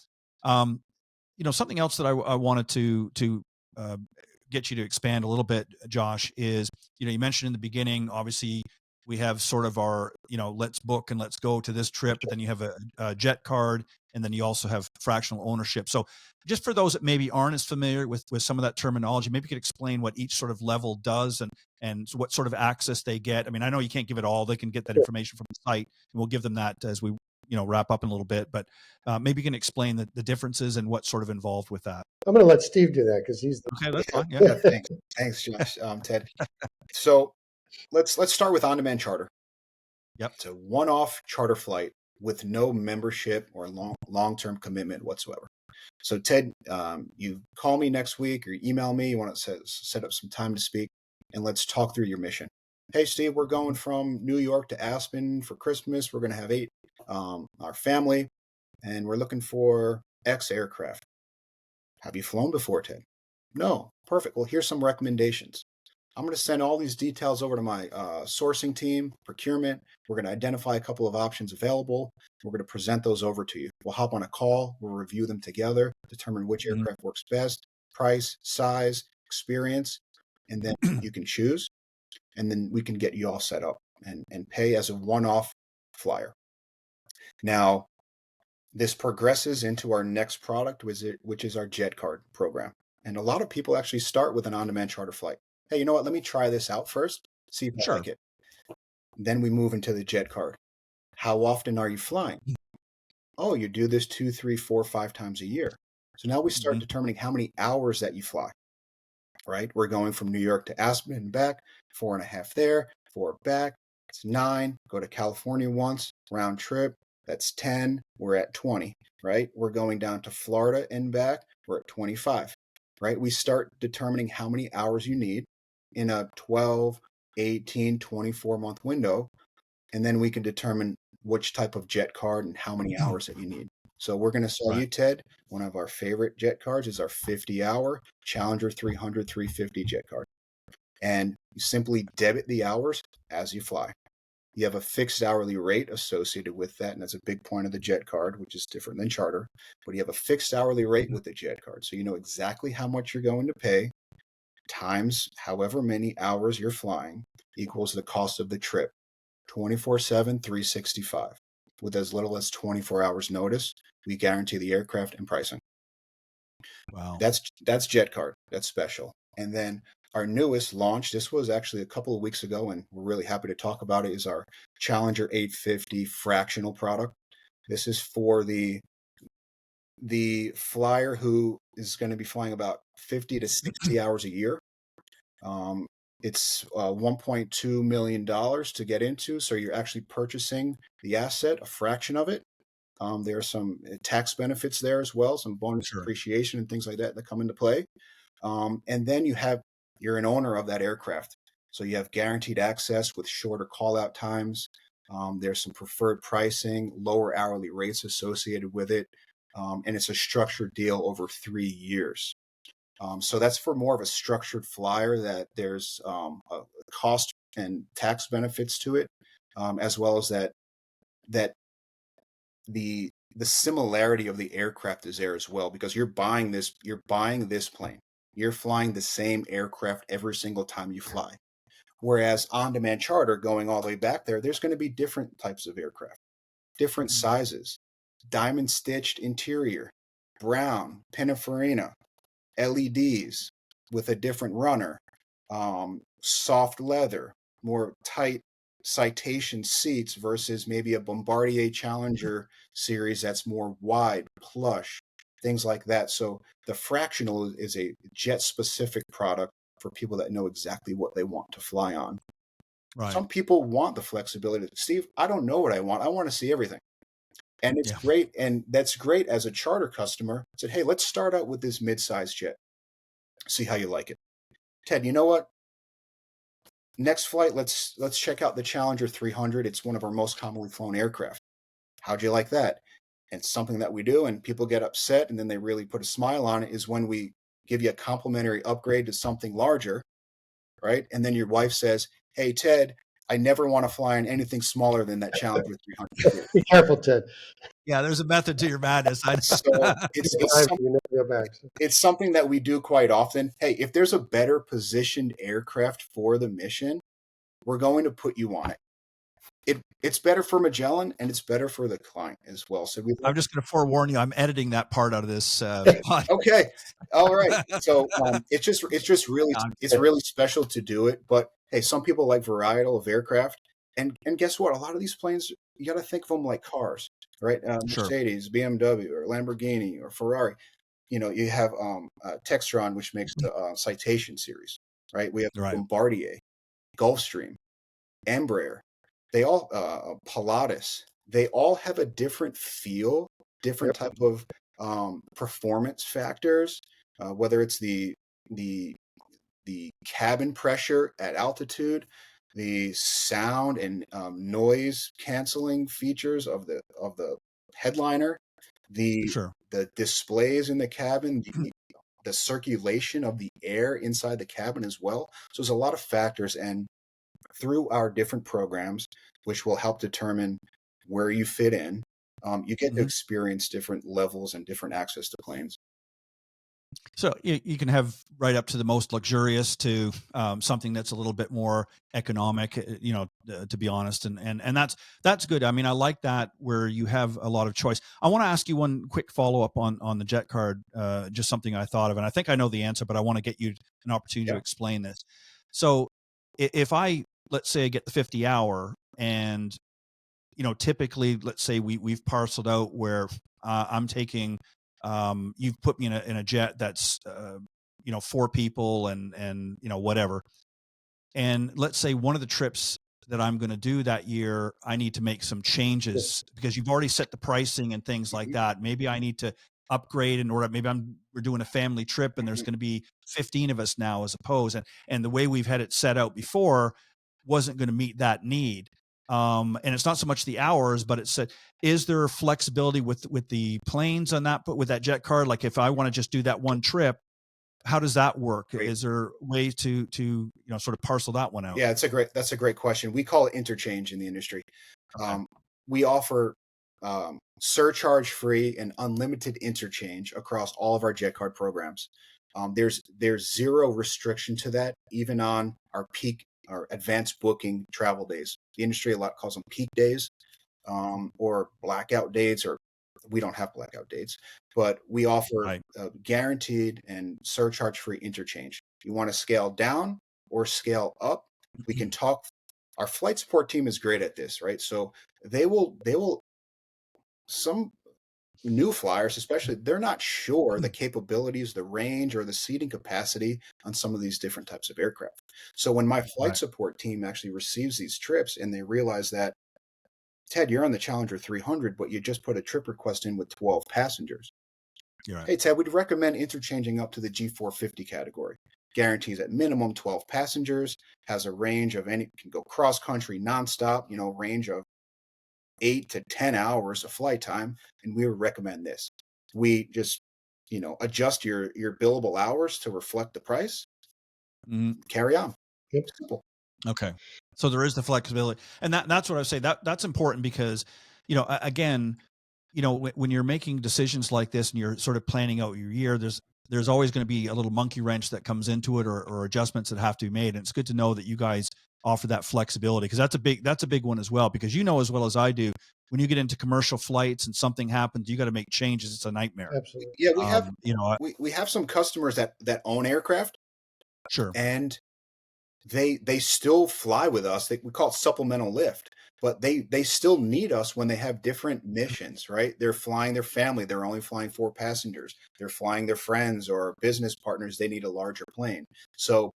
Something else that I wanted to get you to expand a little bit, Josh, is, you mentioned in the beginning, obviously we have sort of our, let's book and let's go to this trip, but then you have a jet card, and then you also have fractional ownership. So just for those that maybe aren't as familiar with some of that terminology, maybe you could explain what each sort of level does and what sort of access they get. I mean, I know you can't give it all. They can get that information from the site, and we'll give them that as we wrap up in a little bit. But maybe you can explain the differences and what's sort of involved with that. I'm going to let Steve do that because he's the. Okay, that's fine. Yeah, thanks, Josh. Ted. So let's start with on-demand charter. Yep. It's a one-off charter flight with no membership or long-term commitment whatsoever. So Ted, you call me next week or email me. You want to set up some time to speak, and let's talk through your mission. Hey, Steve, we're going from New York to Aspen for Christmas. We're going to have 8, our family, and we're looking for X aircraft. Have you flown before, Ted? No. Perfect. Well, here's some recommendations. I'm going to send all these details over to my sourcing team, procurement. We're going to identify a couple of options available. We're going to present those over to you. We'll hop on a call. We'll review them together, determine which aircraft works best, price, size, experience, and then you can choose. And then we can get you all set up and pay as a one-off flyer. Now, this progresses into our next product, which is our Jet Card program. And a lot of people actually start with an on-demand charter flight. Hey, you know what? Let me try this out first, see if I like it. Then we move into the Jet Card. How often are you flying? Oh, you do this 2, 3, 4, 5 times a year. So now we start determining how many hours that you fly, right? We're going from New York to Aspen and back, 4.5 there, 4 back. It's 9. Go to California once, round trip. That's 10. We're at 20, right? We're going down to Florida and back. We're at 25, right? We start determining how many hours you need in a 12, 18, 24-month window. And then we can determine which type of jet card and how many hours that you need. So we're going to sell you, Ted, one of our favorite jet cards is our 50-hour Challenger 300, 350 jet card. And you simply debit the hours as you fly. You have a fixed hourly rate associated with that, and that's a big point of the jet card, which is different than charter. But you have a fixed hourly rate with the jet card, so you know exactly how much you're going to pay times however many hours you're flying equals the cost of the trip, 24/7, 365. With as little as 24 hours notice, we guarantee the aircraft and pricing. Wow. That's jet card. That's special. And then our newest launch, this was actually a couple of weeks ago, and we're really happy to talk about it, is our Challenger 850 fractional product. This is for the flyer who is going to be flying about 50 to 60 hours a year. It's $1.2 million to get into, so you're actually purchasing the asset, a fraction of it. There are some tax benefits there as well, some bonus depreciation and things like that come into play. And then you're an owner of that aircraft. So you have guaranteed access with shorter call-out times. There's some preferred pricing, lower hourly rates associated with it. And it's a structured deal over 3 years. So that's for more of a structured flyer that there's a cost and tax benefits to it, as well as that the similarity of the aircraft is there as well, because you're buying this plane. You're flying the same aircraft every single time you fly. Whereas on-demand charter, going all the way back there's going to be different types of aircraft, different sizes, diamond stitched interior, brown, Pininfarina, LEDs with a different runner, soft leather, more tight citation seats versus maybe a Bombardier Challenger series that's more wide, plush, things like that. So the fractional is a jet-specific product for people that know exactly what they want to fly on. Right. Some people want the flexibility. Steve, I don't know what I want. I want to see everything. And it's great. And that's great as a charter customer. I said, hey, let's start out with this mid-size jet. See how you like it. Ted, you know what? Next flight, let's check out the Challenger 300. It's one of our most commonly flown aircraft. How'd you like that? And something that we do, and people get upset, and then they really put a smile on it, is when we give you a complimentary upgrade to something larger, right? And then your wife says, hey, Ted, I never want to fly in anything smaller than that Challenger 300. Be careful, Ted. Yeah, there's a method to your madness. So it's something that we do quite often. Hey, if there's a better positioned aircraft for the mission, we're going to put you on it. it's better for Magellan and it's better for the client as well. So we I'm just going to forewarn you. I'm editing that part out of this. okay, all right. So it's just really I'm it's really special to do it. But hey, some people like varietal of aircraft, and guess what? A lot of these planes, you got to think of them like cars, right? Sure. Mercedes, BMW, or Lamborghini, or Ferrari. You have Textron, which makes the Citation series, right? We have Right. Bombardier, Gulfstream, Embraer. They all Pilatus. They all have a different feel, different type of performance factors. Whether it's the cabin pressure at altitude, the sound and noise canceling features of the headliner, the Sure. displays in the cabin, the circulation of the air inside the cabin as well. So there's a lot of factors, and through our different programs, which will help determine where you fit in, you get to experience different levels and different access to planes. So you can have right up to the most luxurious to something that's a little bit more economic, to be honest. And that's good. I mean, I like that where you have a lot of choice. I want to ask you one quick follow-up on the jet card, just something I thought of, and I think I know the answer, but I want to get you an opportunity to explain this. So if let's say I get the 50 hour and, typically, let's say we've parceled out where I'm taking, you've put me in a jet that's, 4 people and, whatever. And let's say one of the trips that I'm going to do that year, I need to make some changes because you've already set the pricing and things like that. Maybe I need to upgrade in order. Maybe we're doing a family trip and there's going to be 15 of us now as opposed. And the way we've had it set out before wasn't going to meet that need. And it's not so much the hours, but it's is there flexibility with the planes on that, but with that jet card? Like if I want to just do that one trip, how does that work? Great. Is there ways to sort of parcel that one out? Yeah, that's a great question. We call it interchange in the industry. Okay. We offer surcharge free and unlimited interchange across all of our jet card programs. There's zero restriction to that, even on our advanced booking travel days. The industry a lot calls them peak days, or blackout dates, or we don't have blackout dates, but we offer guaranteed and surcharge-free interchange. If you want to scale down or scale up, we can talk. Our flight support team is great at this, right? So they will some new flyers, especially, they're not sure the capabilities, the range, or the seating capacity on some of these different types of aircraft. So when my flight support team actually receives these trips and they realize that, Ted, you're on the Challenger 300, but you just put a trip request in with 12 passengers. Right. Hey, Ted, we'd recommend interchanging up to the G450 category. Guarantees at minimum 12 passengers, has a range of can go cross country nonstop, range of 8 to 10 hours of flight time, and we would recommend this. We just, adjust your billable hours to reflect the price. Carry on. Simple. Okay. So there is the flexibility, and that's what I say. That's important because, again, when you're making decisions like this and you're sort of planning out your year, there's always going to be a little monkey wrench that comes into it, or adjustments that have to be made. And it's good to know that you guys offer that flexibility, because that's a big one as well, because as well as I do, when you get into commercial flights and something happens, you got to make changes. It's a nightmare. Absolutely. Yeah, we have some customers that own aircraft. Sure. And they still fly with us. We call it supplemental lift, but they still need us when they have different missions, right? They're flying their family. They're only flying 4 passengers. They're flying their friends or business partners. They need a larger plane. So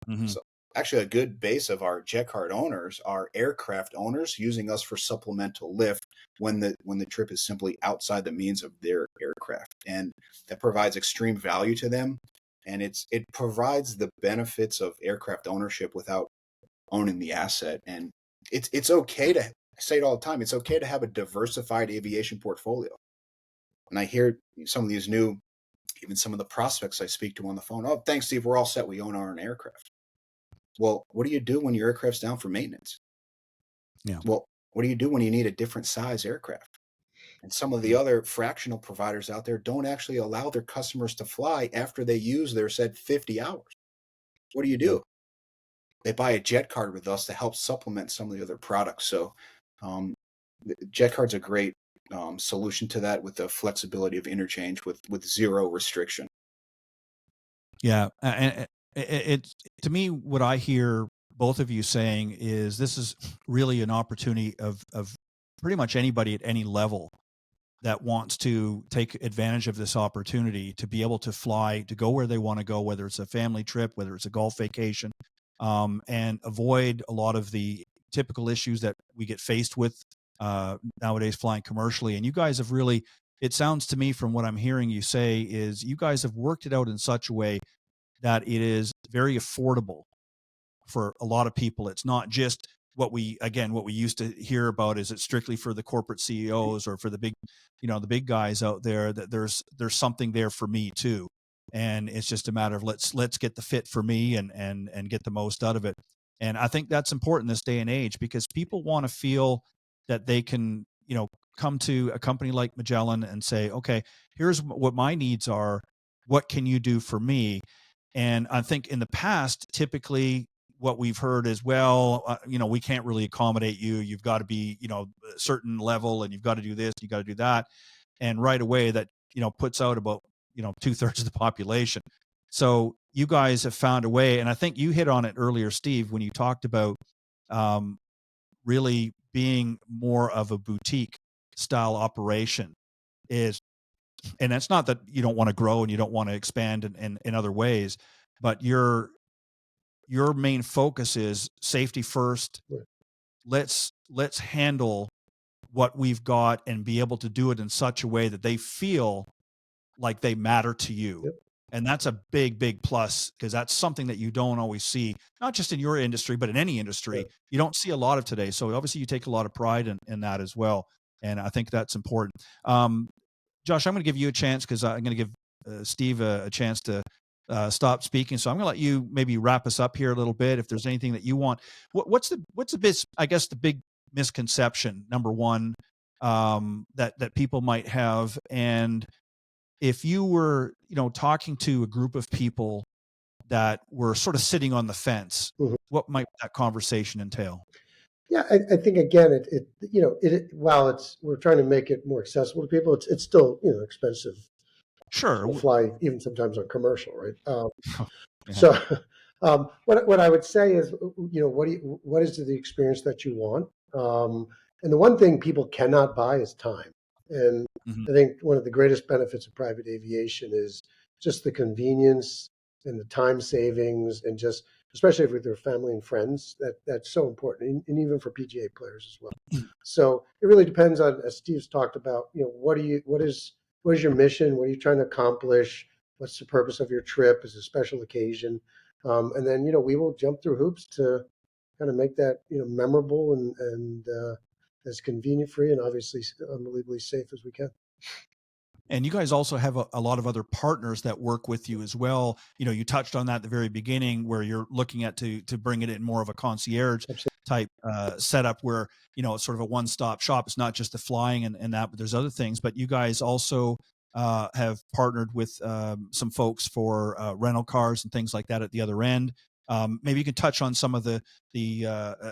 actually a good base of our jet card owners are aircraft owners using us for supplemental lift when the trip is simply outside the means of their aircraft. And that provides extreme value to them. And it provides the benefits of aircraft ownership without owning the asset. And it's okay to, I say it all the time, it's okay to have a diversified aviation portfolio. And I hear some of these even some of the prospects I speak to on the phone, oh, thanks, Steve, we're all set. We own our own aircraft. Well, what do you do when your aircraft's down for maintenance? Yeah. Well, what do you do when you need a different size aircraft? And some of the other fractional providers out there don't actually allow their customers to fly after they use their said 50 hours. What do? They buy a jet card with us to help supplement some of the other products. So Jet Card's a great solution to that, with the flexibility of interchange with zero restriction. Yeah, and it to me, what I hear both of you saying is this is really an opportunity of pretty much anybody at any level that wants to take advantage of this opportunity to be able to fly, to go where they want to go, whether it's a family trip, whether it's a golf vacation, and avoid a lot of the typical issues that we get faced with nowadays flying commercially. And you guys have really, it sounds to me from what I'm hearing you say, is you guys have worked it out in such a way that it is very affordable for a lot of people. It's not just what we used to hear about, is it strictly for the corporate CEOs or for the big, the big guys out there, that there's something there for me too. And it's just a matter of let's get the fit for me and get the most out of it. And I think that's important this day and age, because people want to feel that they can, come to a company like Magellan and say, okay, here's what my needs are. What can you do for me? And I think in the past, typically what we've heard is, well, we can't really accommodate you. You've got to be, a certain level, and you've got to do this, you got to do that. And right away that, puts out about, 2/3 of the population. So you guys have found a way. And I think you hit on it earlier, Steve, when you talked about really being more of a boutique style operation is, and it's not that you don't want to grow and you don't want to expand in other ways, but your main focus is safety first. Let's handle what we've got and be able to do it in such a way that they feel like they matter to you. Yep. And that's a big, big plus, because that's something that you don't always see, not just in your industry, but in any industry. Yep. You don't see a lot of today. So obviously you take a lot of pride in that as well. And I think that's important. Josh, I'm going to give you a chance, because I'm going to give Steve a chance to stop speaking. So I'm going to let you maybe wrap us up here a little bit. If there's anything that you want, what's the big, I guess the big misconception, number one, that people might have. And if you were, talking to a group of people that were sort of sitting on the fence, Mhm. what might that conversation entail? Yeah, I think again, while we're trying to make it more accessible to people, it's still expensive Sure. to fly, even sometimes on commercial, right? Yeah. So, what I would say is, what is the experience that you want? And the one thing people cannot buy is time. And Mhm. I think one of the greatest benefits of private aviation is just the convenience and the time savings, and just especially with their family and friends, that's so important, and even for PGA players as well. So it really depends on, as Steve's talked about, what is your mission? What are you trying to accomplish? What's the purpose of your trip? Is a special occasion? And then we will jump through hoops to kind of make that memorable and as convenient free and obviously unbelievably safe as we can. And you guys also have a lot of other partners that work with you as well. You touched on that at the very beginning, where you're looking at to bring it in more of a concierge Absolutely. type setup, where it's sort of a one-stop shop. It's not just the flying and that, but there's other things. But you guys also have partnered with some folks for rental cars and things like that at the other end. Maybe you can touch on some of the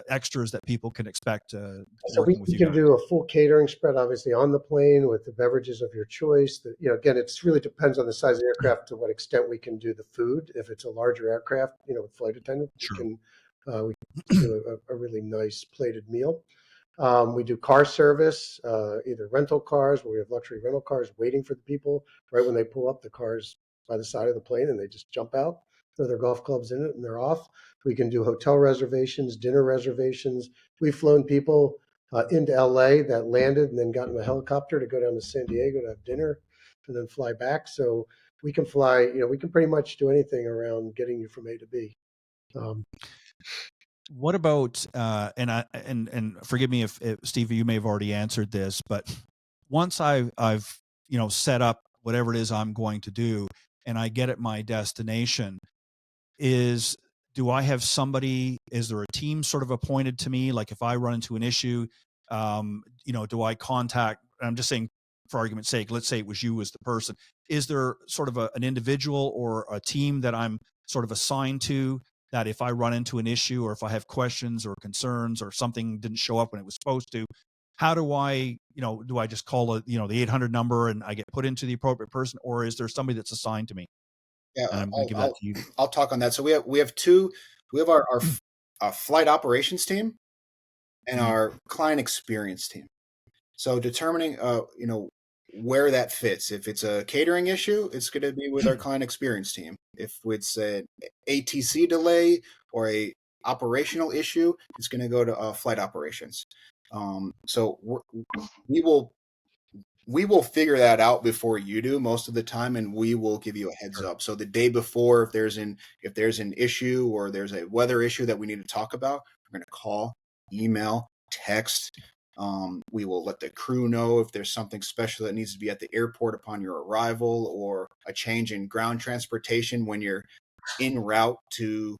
extras that people can expect So we, working with we you can guys. do a full catering spread, obviously, on the plane with the beverages of your choice. Again, it's really depends on the size of the aircraft to what extent we can do the food. If it's a larger aircraft, with flight attendant, Sure. we can do a really nice plated meal. We do car service, either rental cars, where we have luxury rental cars waiting for the people right when they pull up. The cars by the side of the plane, and they just jump out, throw their golf clubs in it, and they're off. We can do hotel reservations, dinner reservations. We've flown people into LA that landed and then got in a helicopter to go down to San Diego to have dinner and then fly back. So we can fly, we can pretty much do anything around getting you from A to B. What about and forgive me if Steve, you may have already answered this, but once I've set up whatever it is I'm going to do and I get at my destination, do I have somebody, is there a team sort of appointed to me? Like if I run into an issue, do I contact, I'm just saying for argument's sake, let's say it was you as the person, is there sort of an individual or a team that I'm sort of assigned to that if I run into an issue or if I have questions or concerns or something didn't show up when it was supposed to, how do I, do I just call the 800 number and I get put into the appropriate person, or is there somebody that's assigned to me? Yeah, And I'm going to give that to you. I'll talk on that. So we have our flight operations team and our client experience team. So determining, where that fits. If it's a catering issue, it's going to be with our client experience team. If it's an ATC delay or a operational issue, it's going to go to flight operations. So we will figure that out before you do most of the time, and we will give you a heads up. So the day before, if there's an issue or there's a weather issue that we need to talk about, we're going to call, email, text. We will let the crew know if there's something special that needs to be at the airport upon your arrival, or a change in ground transportation when you're en route to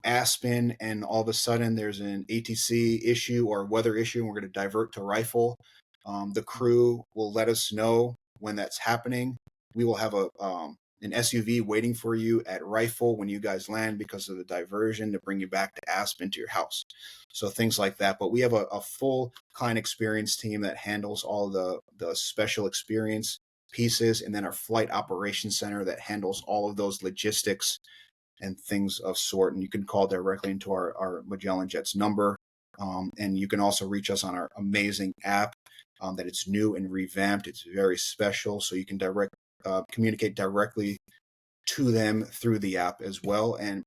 Aspen and all of a sudden there's an ATC issue or weather issue and we're going to divert to Rifle. The crew will let us know when that's happening. We will have an SUV waiting for you at Rifle when you guys land because of the diversion to bring you back to Aspen to your house. So things like that. But we have a full client experience team that handles all the special experience pieces, and then our flight operations center that handles all of those logistics and things of sort. And you can call directly into our Magellan Jets number. And you can also reach us on our amazing app that it's new and revamped. It's very special. So you can communicate directly to them through the app as well. And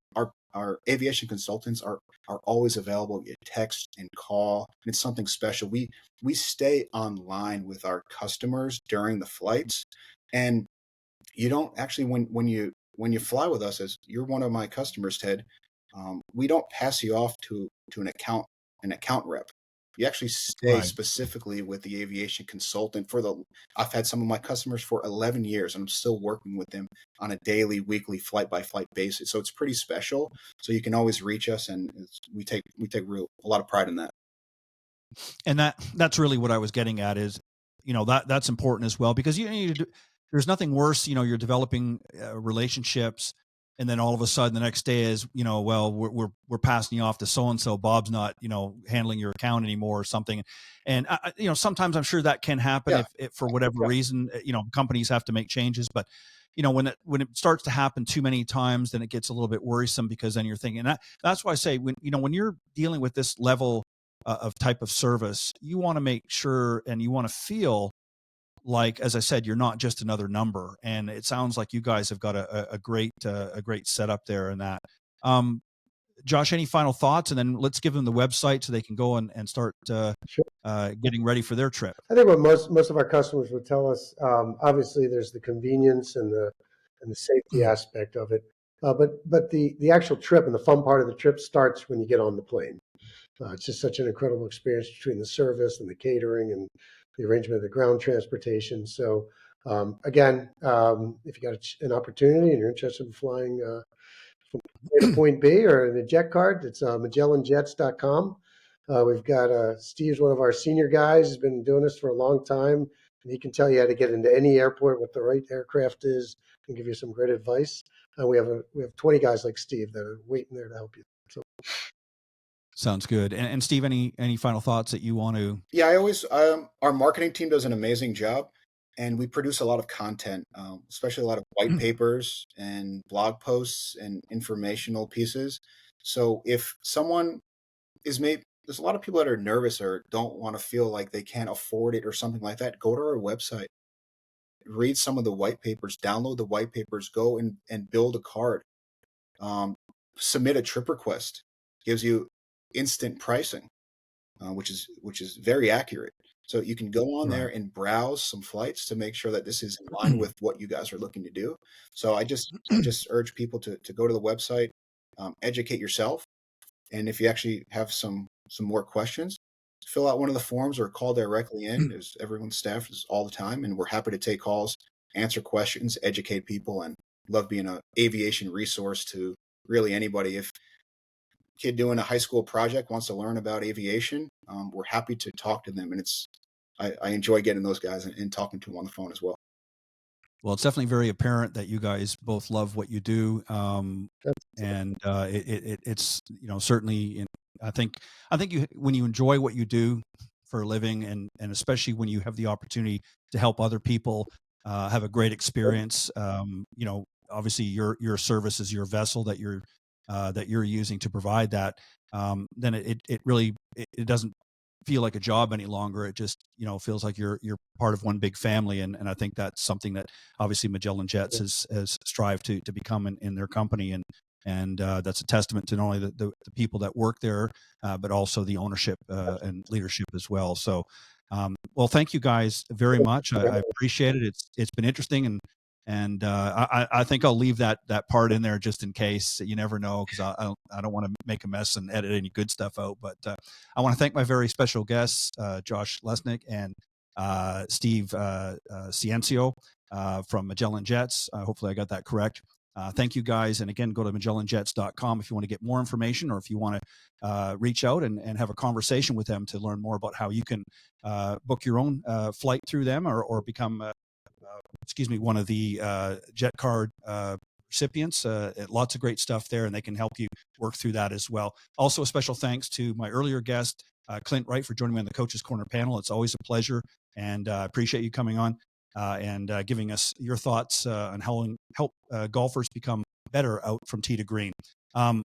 our aviation consultants are always available via text and call. And it's something special. We stay online with our customers during the flights. And you don't actually, when you fly with us, as you're one of my customers, Ted, we don't pass you off to an account rep. You actually stay specifically with the aviation consultant I've had some of my customers for 11 years and I'm still working with them on a daily, weekly, flight by flight basis. So it's pretty special. So you can always reach us, and we take a lot of pride in that. And that's really what I was getting at is, that's important as well, because there's nothing worse, you're developing relationships, and then all of a sudden the next day is, well, we're passing you off to so-and-so, Bob's not, handling your account anymore or something. And, sometimes I'm sure that can happen if for whatever reason, companies have to make changes. But, when it starts to happen too many times, then it gets a little bit worrisome, because then you're thinking that's why I say when you're dealing with this level of type of service, you want to make sure and you want to feel like, as I said, you're not just another number. And it sounds like you guys have got a great setup there in that. Josh, any final thoughts? And then let's give them the website so they can go and start getting ready for their trip. I think what most of our customers would tell us, obviously there's the convenience and the safety aspect of it. But the actual trip and the fun part of the trip starts when you get on the plane. It's just such an incredible experience between the service and the catering and the arrangement of the ground transportation. So again, if you got an opportunity and you're interested in flying from point A to point B or in a jet card, it's MagellanJets.com. We've got Steve's one of our senior guys. He's been doing this for a long time, and he can tell you how to get into any airport, what the right aircraft is, and give you some great advice. And we have 20 guys like Steve that are waiting there to help you. So. Sounds good. And Steve, any final thoughts that you want to? Yeah, I always our marketing team does an amazing job, and we produce a lot of content, especially a lot of white papers and blog posts and informational pieces. So if someone there's a lot of people that are nervous or don't want to feel like they can't afford it or something like that. Go to our website, read some of the white papers, download the white papers, go and build a card, submit a trip request. Gives you instant pricing, which is very accurate. So you can go on there and browse some flights to make sure that this is in line with what you guys are looking to do. So I just urge people to go to the website, educate yourself, and if you actually have some more questions, fill out one of the forms or call directly in. As everyone's staff is all the time, and we're happy to take calls, answer questions, educate people, and love being an aviation resource to really anybody. If kid doing a high school project wants to learn about aviation, we're happy to talk to them. And I enjoy getting those guys and talking to them on the phone as well. Well, it's definitely very apparent that you guys both love what you do, it's certainly. I think you when you enjoy what you do for a living, and especially when you have the opportunity to help other people have a great experience. Obviously your service is your vessel that you're using to provide that. Then it really it doesn't feel like a job any longer. It just feels like you're part of one big family, and I think that's something that obviously Magellan Jets has strived to become in their company, and that's a testament to not only the people that work there, but also the ownership and leadership as well. So, well, thank you guys very much. I appreciate it. It's been interesting, and I think I'll leave that part in there just in case. You never know, because I don't want to make a mess and edit any good stuff out. But I want to thank my very special guests, Josh Lesnick and Steve Ciancio from Magellan Jets. Hopefully I got that correct. Thank you guys. And again, go to MagellanJets.com if you want to get more information, or if you want to reach out and have a conversation with them to learn more about how you can book your own flight through them, or become one of the Jet Card recipients. Lots of great stuff there, and they can help you work through that as well. Also, a special thanks to my earlier guest, Clint Wright, for joining me on the Coach's Corner panel. It's always a pleasure, and I appreciate you coming on and giving us your thoughts on how help golfers become better out from tee to green. On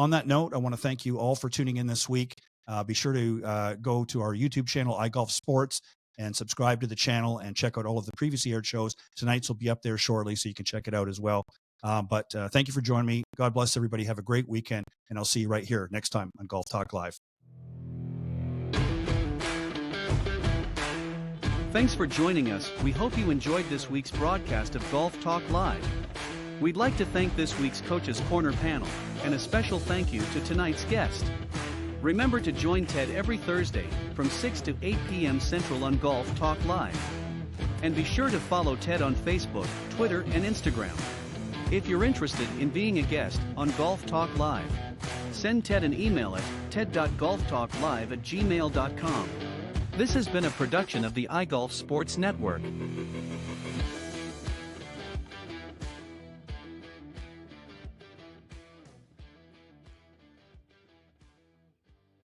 that note, I want to thank you all for tuning in this week. Be sure to go to our YouTube channel, iGolf Sports, and subscribe to the channel and check out all of the previously aired shows. Tonight's will be up there shortly, so you can check it out as well. But thank you for joining me. God bless everybody. Have a great weekend, and I'll see you right here next time on Golf Talk Live. Thanks for joining us. We hope you enjoyed this week's broadcast of Golf Talk Live. We'd like to thank this week's Coach's Corner panel, and a special thank you to tonight's guest. Remember to join Ted every Thursday from 6 to 8 p.m. Central on Golf Talk Live. And be sure to follow Ted on Facebook, Twitter, and Instagram. If you're interested in being a guest on Golf Talk Live, send Ted an email at ted.golftalklive@gmail.com. This has been a production of the iGolf Sports Network.